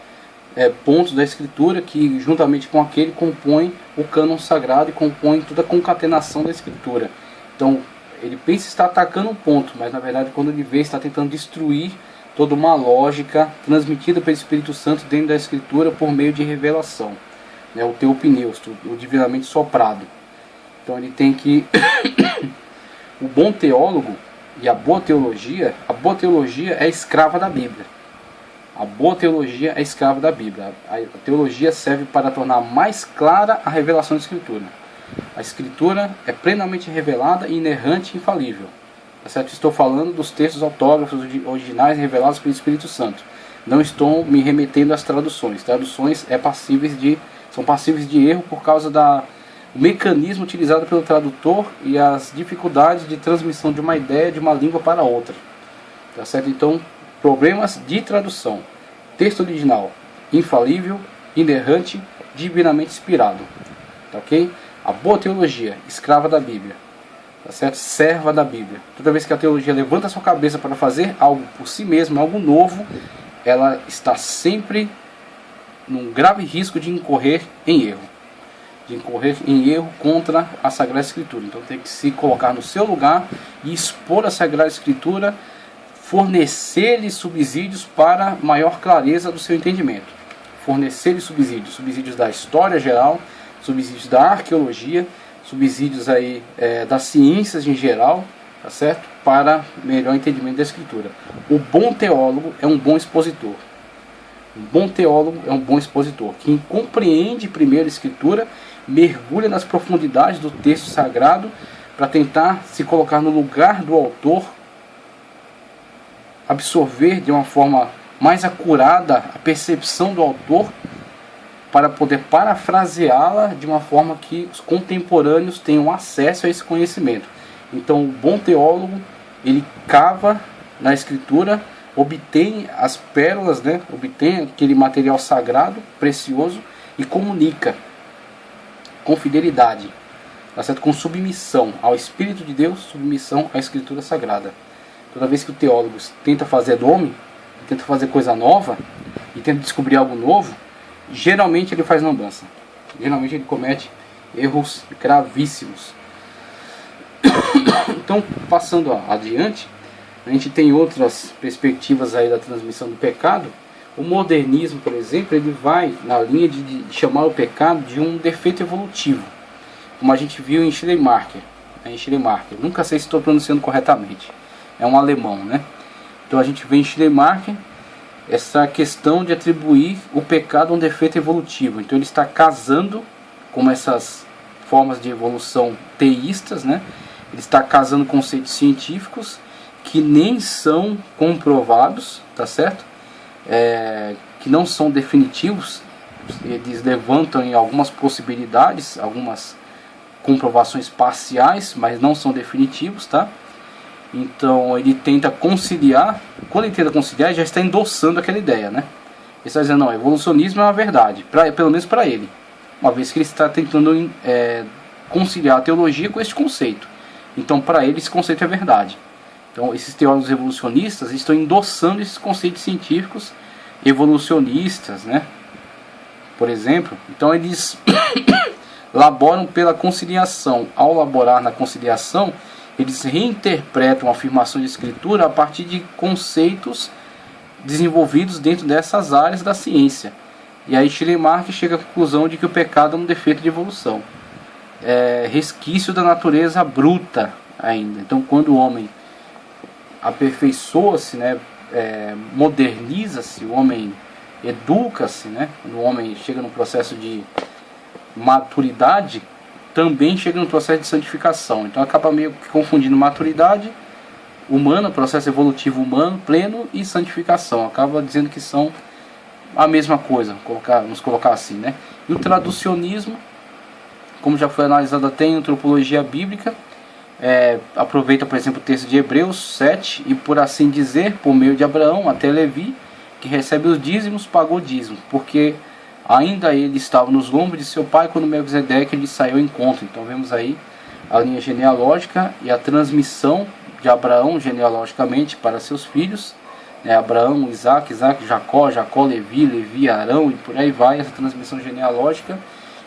pontos da Escritura que, juntamente com aquele, compõem o cânon sagrado e compõem toda a concatenação da Escritura. Então, ele pensa estar atacando um ponto, mas na verdade, quando ele vê, está tentando destruir toda uma lógica transmitida pelo Espírito Santo dentro da Escritura por meio de revelação, né, o teopneus, o divinamente soprado. Então ele tem que o bom teólogo e a boa teologia é escrava da Bíblia. A boa teologia é escrava da Bíblia. A teologia serve para tornar mais clara a revelação da Escritura. A Escritura é plenamente revelada, inerrante e infalível. Certo? Estou falando dos textos autógrafos originais revelados pelo Espírito Santo. Não estou me remetendo às traduções. Traduções são passíveis de erro por causa do mecanismo utilizado pelo tradutor e as dificuldades de transmissão de uma ideia de uma língua para outra. Tá certo? Então, problemas de tradução. Texto original infalível, inerrante, divinamente inspirado. Tá ok? A boa teologia, escrava da Bíblia. Tá certo? Serva da Bíblia. Toda vez que a teologia levanta a sua cabeça para fazer algo por si mesma, algo novo, ela está sempre num grave risco de incorrer em erro. De incorrer em erro contra a Sagrada Escritura. Então tem que se colocar no seu lugar e expor a Sagrada Escritura, fornecer-lhe subsídios para maior clareza do seu entendimento. Fornecer-lhe subsídios da história geral, subsídios da arqueologia, subsídios aí das ciências em geral, tá certo? Para melhor entendimento da Escritura. O bom teólogo é um bom expositor. Um bom teólogo é um bom expositor. Quem compreende primeiro a Escritura, mergulha nas profundidades do texto sagrado para tentar se colocar no lugar do autor, absorver de uma forma mais acurada a percepção do autor, para poder parafraseá-la de uma forma que os contemporâneos tenham acesso a esse conhecimento. Então o bom teólogo, ele cava na escritura, obtém as pérolas, né? Obtém aquele material sagrado, precioso, e comunica com fidelidade, tá certo? Com submissão ao Espírito de Deus, submissão à Escritura Sagrada. Toda vez que o teólogo tenta fazer do homem, tenta fazer coisa nova, e tenta descobrir algo novo, geralmente ele faz lambança. Geralmente ele comete erros gravíssimos. Então, passando adiante, a gente tem outras perspectivas aí da transmissão do pecado. O modernismo, por exemplo, ele vai na linha de chamar o pecado de um defeito evolutivo, como a gente viu em Schleiermacher. Nunca sei se estou pronunciando corretamente. É um alemão, né? Então a gente vê em Schleiermacher essa questão de atribuir o pecado a um defeito evolutivo. Então ele está casando com essas formas de evolução teístas, né? Ele está casando conceitos científicos que nem são comprovados, tá certo? Que não são definitivos. Eles levantam em algumas possibilidades, algumas comprovações parciais, mas não são definitivos, tá? Então ele tenta conciliar. Quando ele tenta conciliar, ele já está endossando aquela ideia, né? Ele está dizendo, não, evolucionismo é uma verdade, pelo menos para ele, uma vez que ele está tentando conciliar a teologia com esse conceito. Então para ele esse conceito é verdade. Então esses teólogos evolucionistas estão endossando esses conceitos científicos evolucionistas, né? Por exemplo, então eles laboram pela conciliação. Ao laborar na conciliação, eles reinterpretam a afirmação de escritura a partir de conceitos desenvolvidos dentro dessas áreas da ciência. E aí Schleiermacher chega à conclusão de que o pecado é um defeito de evolução, resquício da natureza bruta ainda. Então quando o homem aperfeiçoa-se, né, moderniza-se, o homem educa-se, né, quando o homem chega no processo de maturidade, também chega no processo de santificação. Então acaba meio que confundindo maturidade humana, processo evolutivo humano pleno, e santificação. Acaba dizendo que são a mesma coisa, vamos colocar assim, né? E o traducionismo, como já foi analisado até em antropologia bíblica, aproveita, por exemplo, o texto de Hebreus 7, e por assim dizer, por meio de Abraão até Levi, que recebe os dízimos, pagou dízimo, porque ainda ele estava nos lombos de seu pai quando Melquisedeque lhe saiu ao encontro. Então vemos aí a linha genealógica e a transmissão de Abraão genealogicamente para seus filhos, Abraão, Isaac, Jacó, Levi, Arão, e por aí vai, essa transmissão genealógica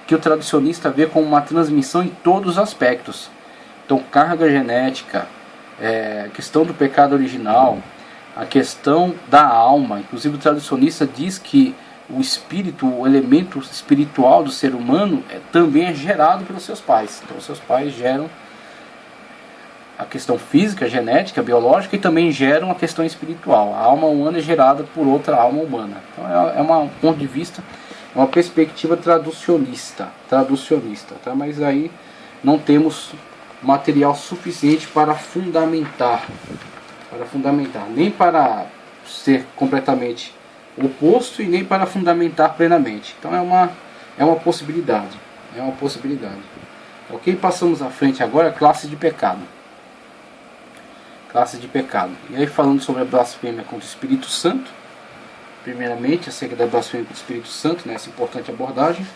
que o tradicionista vê como uma transmissão em todos os aspectos. Então carga genética, questão do pecado original, a questão da alma. Inclusive o tradicionista diz que o espírito, o elemento espiritual do ser humano também é gerado pelos seus pais. Então os seus pais geram a questão física, genética, biológica, e também geram a questão espiritual. A alma humana é gerada por outra alma humana. Então é um ponto de vista, uma perspectiva traducionista, tá? Mas aí não temos material suficiente para fundamentar, nem para ser completamente oposto e nem para fundamentar plenamente. Então é uma possibilidade, ok? Passamos à frente agora a classe de pecado. E aí, falando sobre a blasfêmia contra o Espírito Santo, primeiramente acerca da blasfêmia contra o Espírito Santo, nessa importante abordagem.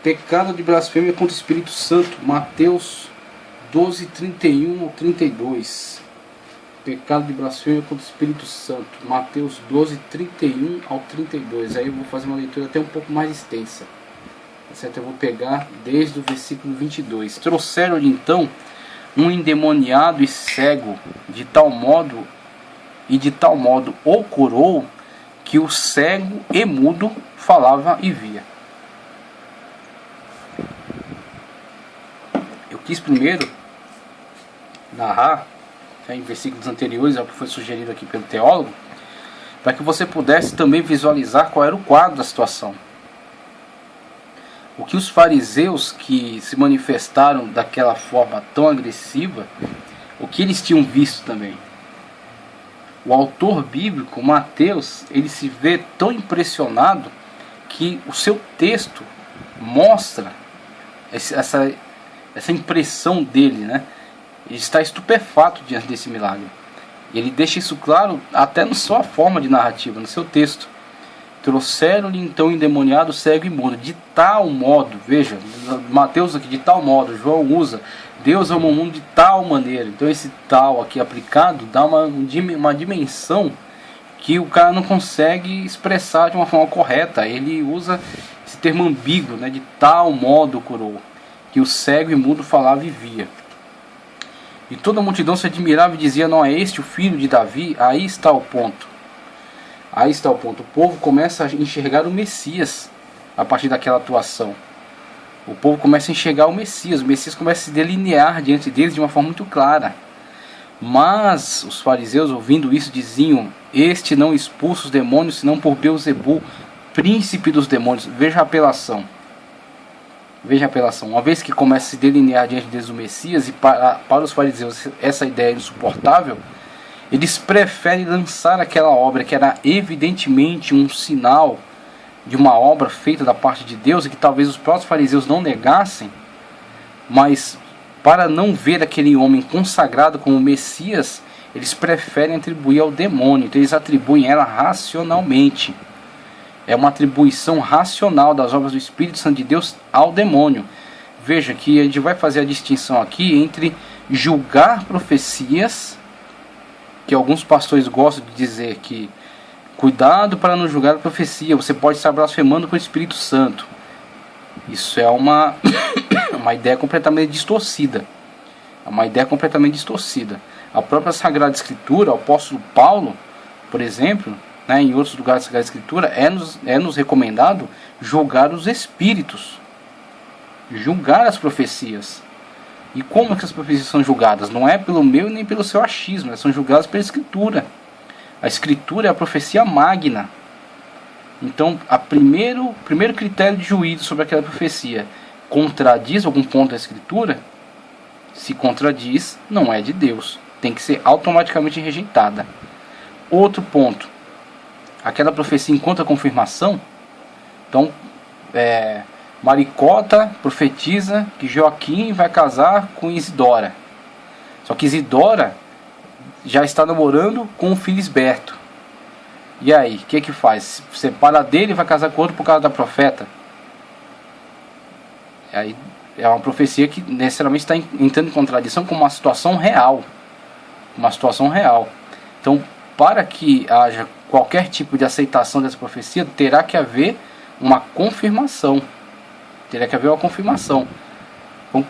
Pecado de blasfêmia contra o Espírito Santo, Mateus 12, 31 ao 32. Pecado de blasfêmia contra o Espírito Santo, Mateus 12, 31 ao 32. Aí eu vou fazer uma leitura até um pouco mais extensa, certo? Eu vou pegar desde o versículo 22. Trouxeram-lhe então um endemoniado e cego, de tal modo o curou, que o cego e mudo falava e via. Eu quis primeiro narrar em versículos anteriores, é o que foi sugerido aqui pelo teólogo, para que você pudesse também visualizar qual era o quadro da situação. O que os fariseus que se manifestaram daquela forma tão agressiva, o que eles tinham visto também. o autor bíblico, Mateus, ele se vê tão impressionado que o seu texto mostra essa impressão dele, né? Ele está estupefato diante desse milagre. Ele deixa isso claro até na sua forma de narrativa, no seu texto. Trouxeram-lhe então o endemoniado, cego e mudo, de tal modo, veja, Mateus aqui, de tal modo, João usa, Deus ama o mundo de tal maneira. Então esse tal aqui aplicado dá uma dimensão que o cara não consegue expressar de uma forma correta. Ele usa esse termo ambíguo, né, de tal modo curou, que o cego e mudo falava e via. E toda a multidão se admirava e dizia: não é este o filho de Davi? Aí está o ponto. Aí está o ponto. O povo começa a enxergar o Messias a partir daquela atuação. O povo começa a enxergar o Messias começa a se delinear diante deles de uma forma muito clara. Mas os fariseus, ouvindo isso, diziam: este não expulsa os demônios, senão por Beelzebul, príncipe dos demônios. Veja a apelação. Veja a apelação. Uma vez que começa a se delinear diante deles o Messias, e para os fariseus essa ideia é insuportável, eles preferem lançar aquela obra que era evidentemente um sinal de uma obra feita da parte de Deus, e que talvez os próprios fariseus não negassem, mas para não ver aquele homem consagrado como Messias, eles preferem atribuir ao demônio. Então eles atribuem ela racionalmente. É uma atribuição racional das obras do Espírito Santo de Deus ao demônio. Veja que a gente vai fazer a distinção aqui entre julgar profecias, que alguns pastores gostam de dizer que cuidado para não julgar a profecia, você pode estar blasfemando com o Espírito Santo. Isso é uma ideia completamente distorcida. É uma ideia completamente distorcida. A própria Sagrada Escritura, o apóstolo Paulo, por exemplo, né, em outros lugares da Sagrada Escritura, é nos recomendado julgar os espíritos, julgar as profecias. E como é que as profecias são julgadas? Não é pelo meu nem pelo seu achismo, elas são julgadas pela Escritura. A Escritura é a profecia magna. Então, o primeiro critério de juízo sobre aquela profecia: contradiz algum ponto da Escritura? Se contradiz, não é de Deus, tem que ser automaticamente rejeitada. Outro ponto: aquela profecia encontra confirmação. Então, Maricota profetiza que Joaquim vai casar com Isidora. Só que Isidora já está namorando com o Filisberto. E aí, o que faz? Separa dele e vai casar com outro por causa da profeta. Aí é uma profecia que necessariamente está entrando em contradição com uma situação real. Uma situação real. Então, para que haja qualquer tipo de aceitação dessa profecia, terá que haver uma confirmação. Terá que haver uma confirmação. Então,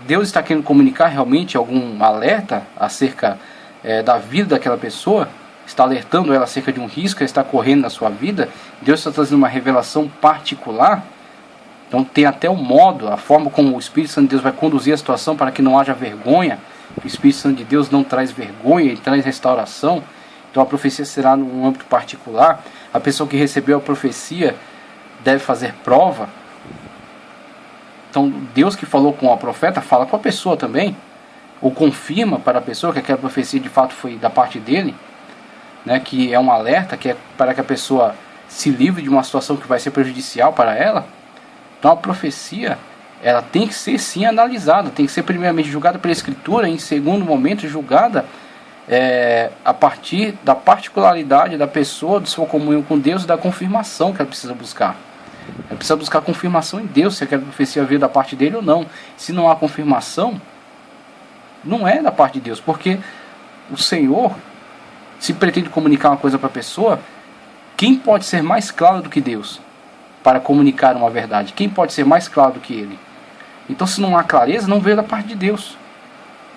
Deus está querendo comunicar realmente algum alerta acerca da vida daquela pessoa, está alertando ela acerca de um risco que está correndo na sua vida. Deus está trazendo uma revelação particular. Então tem até o modo, a forma como o Espírito Santo de Deus vai conduzir a situação para que não haja vergonha. O Espírito Santo de Deus não traz vergonha, ele traz restauração. Então a profecia será num âmbito particular. A pessoa que recebeu a profecia deve fazer prova. Então Deus que falou com a profeta fala com a pessoa também, ou confirma para a pessoa que aquela profecia de fato foi da parte dele, né, que é um alerta, que é para que a pessoa se livre de uma situação que vai ser prejudicial para ela. Então a profecia, ela tem que ser sim analisada, tem que ser primeiramente julgada pela Escritura, e em segundo momento julgada a partir da particularidade da pessoa, de sua comunhão com Deus e da confirmação que ela precisa buscar. Ela precisa buscar confirmação em Deus, se aquela profecia veio da parte dele ou não. Se não há confirmação, não é da parte de Deus, porque o Senhor, se pretende comunicar uma coisa para a pessoa, quem pode ser mais claro do que Deus para comunicar uma verdade? Quem pode ser mais claro do que Ele? Então, se não há clareza, não veio da parte de Deus.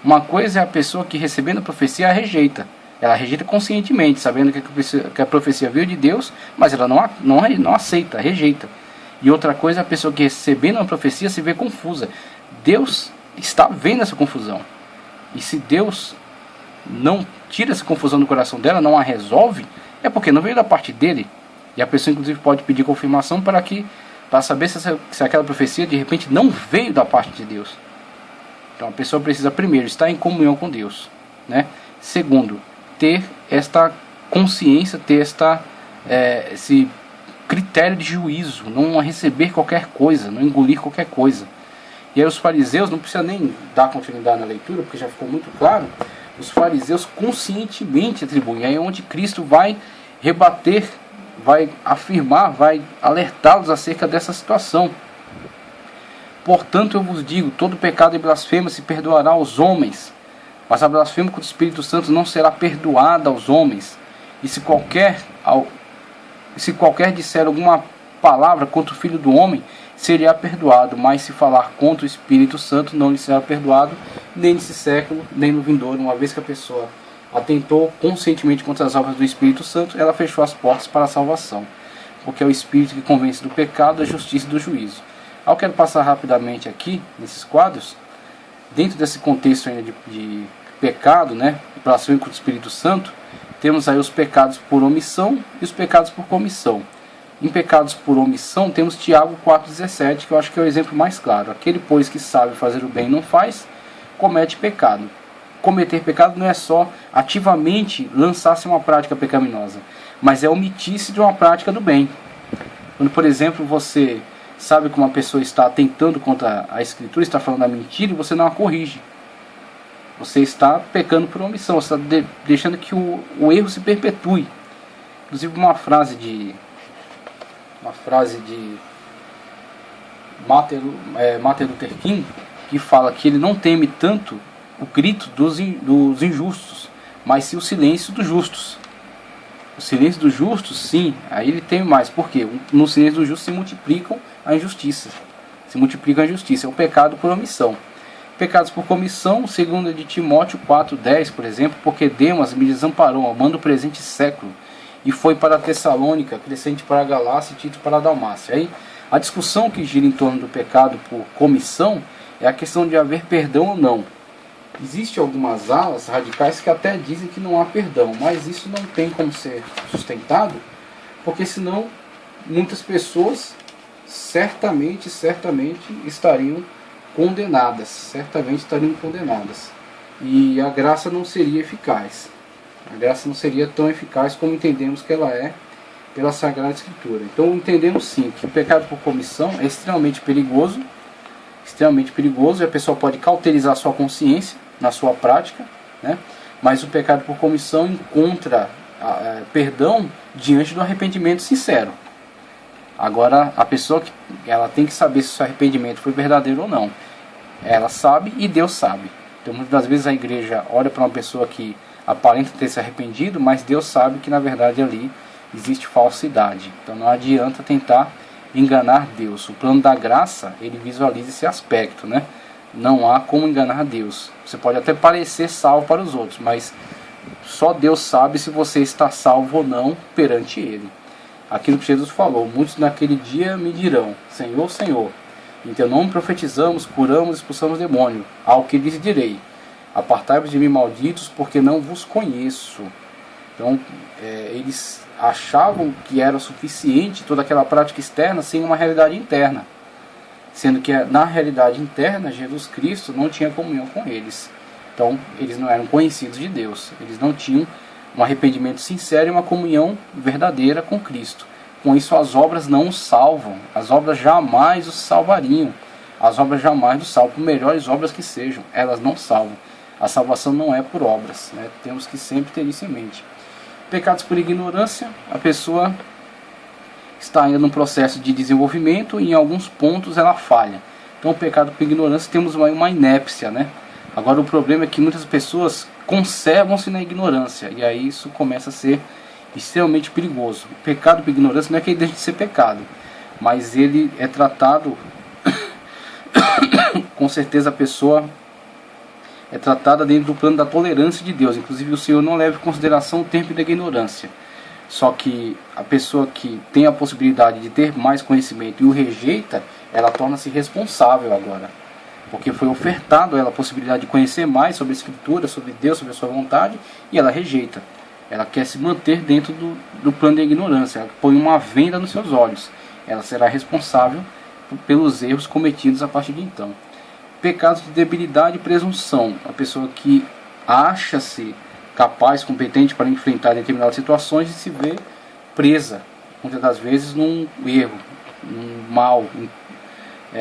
Uma coisa é a pessoa que, recebendo a profecia, a rejeita. Ela rejeita conscientemente, sabendo que a profecia veio de Deus, mas ela não aceita, rejeita. E outra coisa é a pessoa que, recebendo a profecia, se vê confusa. Deus está vendo essa confusão. E se Deus não tira essa confusão do coração dela, não a resolve, é porque não veio da parte dele. E a pessoa inclusive pode pedir confirmação para saber se aquela profecia de repente não veio da parte de Deus. Então a pessoa precisa primeiro estar em comunhão com Deus, né? Segundo, ter esta consciência, ter esse critério de juízo, não receber qualquer coisa, não engolir qualquer coisa. E aí os fariseus, não precisa nem dar continuidade na leitura, porque já ficou muito claro, os fariseus conscientemente atribuem. Aí é onde Cristo vai rebater, vai afirmar, vai alertá-los acerca dessa situação. Portanto, eu vos digo, todo pecado e blasfêmia se perdoará aos homens, mas a blasfêmia contra o Espírito Santo não será perdoada aos homens. E se qualquer disser alguma palavra contra o Filho do Homem, seria perdoado, mas se falar contra o Espírito Santo, não lhe será perdoado, nem nesse século, nem no vindouro. Uma vez que a pessoa atentou conscientemente contra as obras do Espírito Santo, ela fechou as portas para a salvação, porque é o Espírito que convence do pecado, da justiça e do juízo. Eu quero passar rapidamente aqui, nesses quadros, dentro desse contexto ainda de pecado, blasfêmia contra o Espírito Santo, temos aí os pecados por omissão e os pecados por comissão. Em pecados por omissão, temos Tiago 4,17, que eu acho que é o exemplo mais claro. Aquele, pois, que sabe fazer o bem e não faz, comete pecado. Cometer pecado não é só ativamente lançar-se em uma prática pecaminosa, mas é omitir-se de uma prática do bem. Quando, por exemplo, você sabe que uma pessoa está atentando contra a Escritura, está falando a mentira e você não a corrige. Você está pecando por omissão, você está deixando que o erro se perpetue. Inclusive uma frase de Martin Luther King, que fala que ele não teme tanto o grito dos injustos, mas sim o silêncio dos justos. O silêncio dos justos, sim, aí ele teme mais. Por quê? No silêncio dos justos se multiplicam a injustiça. É o pecado por omissão. Pecados por comissão, segundo de Timóteo 4,10, por exemplo, porque Demas me desamparou, amando o presente século, e foi para a Tessalônica, Crescente para a Galácia e Tito para a Dalmácia. Aí, a discussão que gira em torno do pecado por comissão é a questão de haver perdão ou não. Existem algumas alas radicais que até dizem que não há perdão, mas isso não tem como ser sustentado, porque senão muitas pessoas certamente estariam condenadas, e a graça não seria eficaz. A graça não seria tão eficaz como entendemos que ela é pela Sagrada Escritura. Então entendemos sim que o pecado por comissão é extremamente perigoso, e a pessoa pode cauterizar sua consciência na sua prática, mas o pecado por comissão encontra perdão diante do arrependimento sincero. Agora, a pessoa ela tem que saber se o seu arrependimento foi verdadeiro ou não. Ela sabe e Deus sabe. Então, muitas das vezes a igreja olha para uma pessoa que aparenta ter se arrependido, mas Deus sabe que na verdade ali existe falsidade. Então não adianta tentar enganar Deus. O plano da graça, ele visualiza esse aspecto, Não há como enganar Deus. Você pode até parecer salvo para os outros, mas só Deus sabe se você está salvo ou não perante Ele. Aquilo que Jesus falou: muitos naquele dia me dirão, Senhor, Senhor, em teu nome profetizamos, curamos, expulsamos demônio. Ao que lhes direi: apartai-vos de mim, malditos, porque não vos conheço. Então, eles achavam que era suficiente toda aquela prática externa sem uma realidade interna. Sendo que na realidade interna, Jesus Cristo não tinha comunhão com eles. Então, eles não eram conhecidos de Deus. Eles não tinham um arrependimento sincero e uma comunhão verdadeira com Cristo. Com isso, as obras não os salvam. As obras jamais os salvariam. As obras jamais os salvam, por melhores obras que sejam. Elas não salvam. A salvação não é por obras. Temos que sempre ter isso em mente. Pecados por ignorância. A pessoa está ainda num processo de desenvolvimento e em alguns pontos ela falha. Então, o pecado por ignorância, temos uma inépcia, Agora, o problema é que muitas pessoas conservam-se na ignorância, e aí isso começa a ser extremamente perigoso. O pecado por ignorância não é que ele deixe de ser pecado, mas ele é tratado com certeza a pessoa é tratada dentro do plano da tolerância de Deus. Inclusive, o Senhor não leva em consideração o tempo da ignorância. Só que a pessoa que tem a possibilidade de ter mais conhecimento e o rejeita, ela torna-se responsável agora. Porque foi ofertado a ela a possibilidade de conhecer mais sobre a Escritura, sobre Deus, sobre a sua vontade, e ela rejeita. Ela quer se manter dentro do plano da ignorância. Ela põe uma venda nos seus olhos. Ela será responsável pelos erros cometidos a partir de então. Pecados de debilidade e presunção. A pessoa que acha-se capaz, competente para enfrentar determinadas situações e se vê presa, muitas das vezes, num erro, num mal,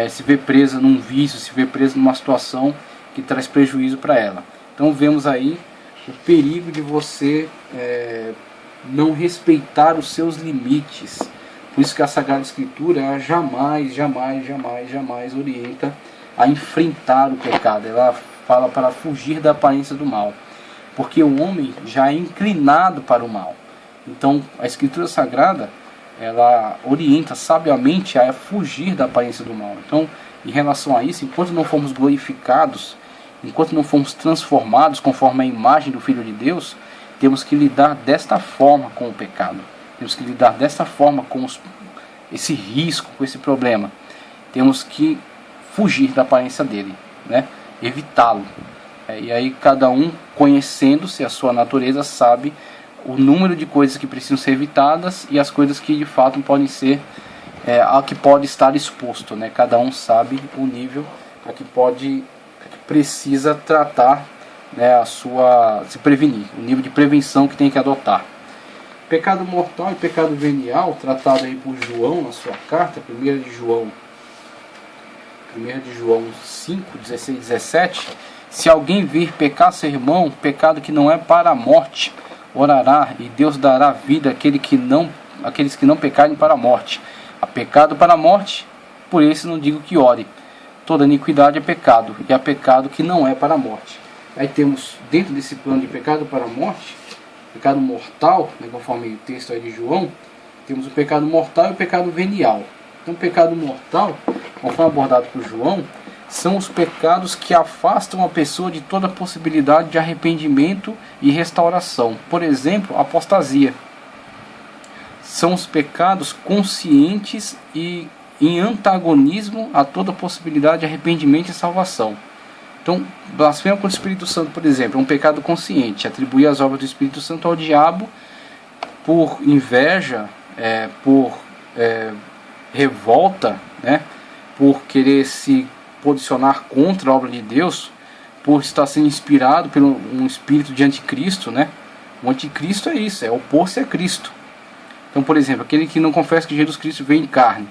se vê presa num vício, se vê presa numa situação que traz prejuízo para ela. Então vemos aí o perigo de você não respeitar os seus limites. Por isso que a Sagrada Escritura jamais orienta a enfrentar o pecado. Ela fala para fugir da aparência do mal, porque o homem já é inclinado para o mal. Então a Escritura Sagrada, ela orienta sabiamente a fugir da aparência do mal. Então, em relação a isso, enquanto não formos glorificados, enquanto não formos transformados conforme a imagem do Filho de Deus, temos que lidar desta forma com o pecado. Temos que lidar desta forma com esse risco, com esse problema. Temos que fugir da aparência dele, né? Evitá-lo. E aí cada um, conhecendo-se a sua natureza, sabe o número de coisas que precisam ser evitadas e as coisas que de fato podem ser, a que pode estar exposto, né? Cada um sabe o nível a que precisa tratar, né, se prevenir, o nível de prevenção que tem que adotar. Pecado mortal e pecado venial, tratado aí por João na sua carta, 1 de João 5, 16 e 17. Se alguém vir pecar seu irmão, pecado que não é para a morte, orará, e Deus dará vida àqueles que não pecarem para a morte. Há pecado para a morte, por isso não digo que ore. Toda iniquidade é pecado, e há pecado que não é para a morte. Aí temos, dentro desse plano de pecado para a morte, pecado mortal, né, conforme o texto aí de João, temos o pecado mortal e o pecado venial. Então o pecado mortal, conforme abordado por João, são os pecados que afastam a pessoa de toda possibilidade de arrependimento e restauração. Por exemplo, a apostasia. São os pecados conscientes e em antagonismo a toda possibilidade de arrependimento e salvação. Então, blasfema contra o Espírito Santo, por exemplo, é um pecado consciente. Atribuir as obras do Espírito Santo ao diabo por inveja, por revolta, né, por querer se posicionar contra a obra de Deus, por estar sendo inspirado por um espírito de anticristo, né? O anticristo é isso, é opor-se a Cristo. Então, por exemplo, aquele que não confessa que Jesus Cristo veio em carne,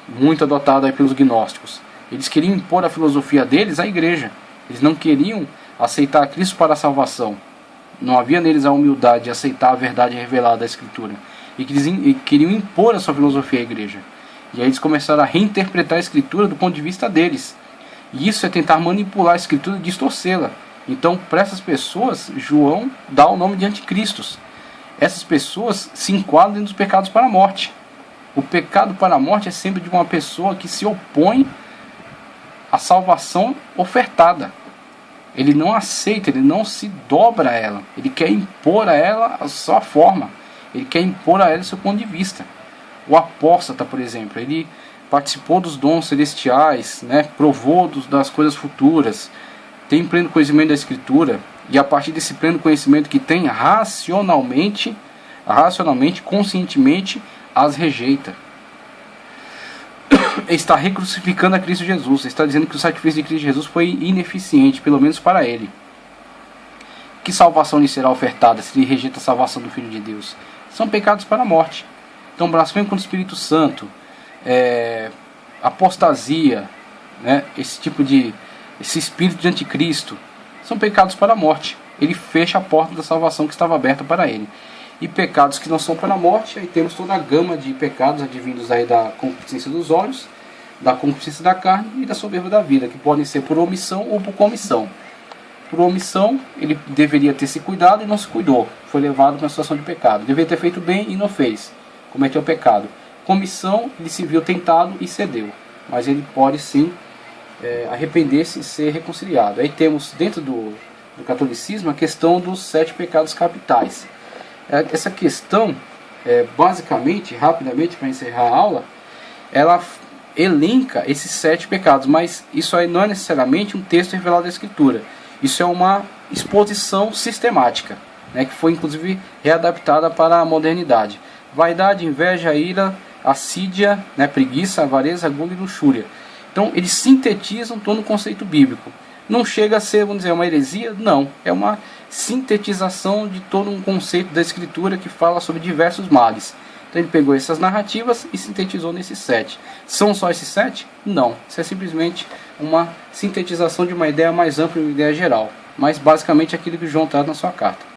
muito adotado aí pelos gnósticos, eles queriam impor a filosofia deles à igreja. Eles não queriam aceitar Cristo para a salvação. Não havia neles a humildade de aceitar a verdade revelada da Escritura. E queriam impor a sua filosofia à igreja. E aí eles começaram a reinterpretar a Escritura do ponto de vista deles. E isso é tentar manipular a Escritura e distorcê-la. Então, para essas pessoas, João dá o nome de anticristos. Essas pessoas se enquadram dentro dos pecados para a morte. O pecado para a morte é sempre de uma pessoa que se opõe à salvação ofertada. Ele não aceita, ele não se dobra a ela. Ele quer impor a ela a sua forma. Ele quer impor a ela o seu ponto de vista. O apóstata, por exemplo, ele participou dos dons celestiais, né, provou das coisas futuras, tem pleno conhecimento da Escritura, e a partir desse pleno conhecimento que tem, racionalmente, conscientemente, as rejeita. Está recrucificando a Cristo Jesus, está dizendo que o sacrifício de Cristo Jesus foi ineficiente, pelo menos para ele. Que salvação lhe será ofertada se ele rejeita a salvação do Filho de Deus? São pecados para a morte. Então, blasfêmia contra o Espírito Santo, apostasia, né, esse espírito de anticristo, são pecados para a morte. Ele fecha a porta da salvação que estava aberta para ele. E pecados que não são para a morte, aí temos toda a gama de pecados advindos aí da concupiscência dos olhos, da concupiscência da carne e da soberba da vida, que podem ser por omissão ou por comissão. Por omissão, ele deveria ter se cuidado e não se cuidou, foi levado para uma situação de pecado. Deveria ter feito bem e não fez, cometeu pecado. Comissão, ele se viu tentado e cedeu, mas ele pode sim arrepender-se e ser reconciliado. Aí temos dentro do catolicismo a questão dos 7 pecados capitais. Essa questão, basicamente, rapidamente para encerrar a aula, ela elenca esses 7 pecados, mas isso aí não é necessariamente um texto revelado da Escritura. Isso é uma exposição sistemática, né, que foi inclusive readaptada para a modernidade. Vaidade, inveja, ira, assídia, né, preguiça, avareza, gula e luxúria. Então eles sintetizam todo o conceito bíblico. Não chega a ser, vamos dizer, uma heresia? Não. sintetização de todo um conceito da escritura que fala sobre diversos males. Então ele pegou essas narrativas e sintetizou nesses 7. São só esses 7? Não. Isso é simplesmente uma sintetização de uma ideia mais ampla, uma ideia geral. Mas basicamente aquilo que João traz na sua carta.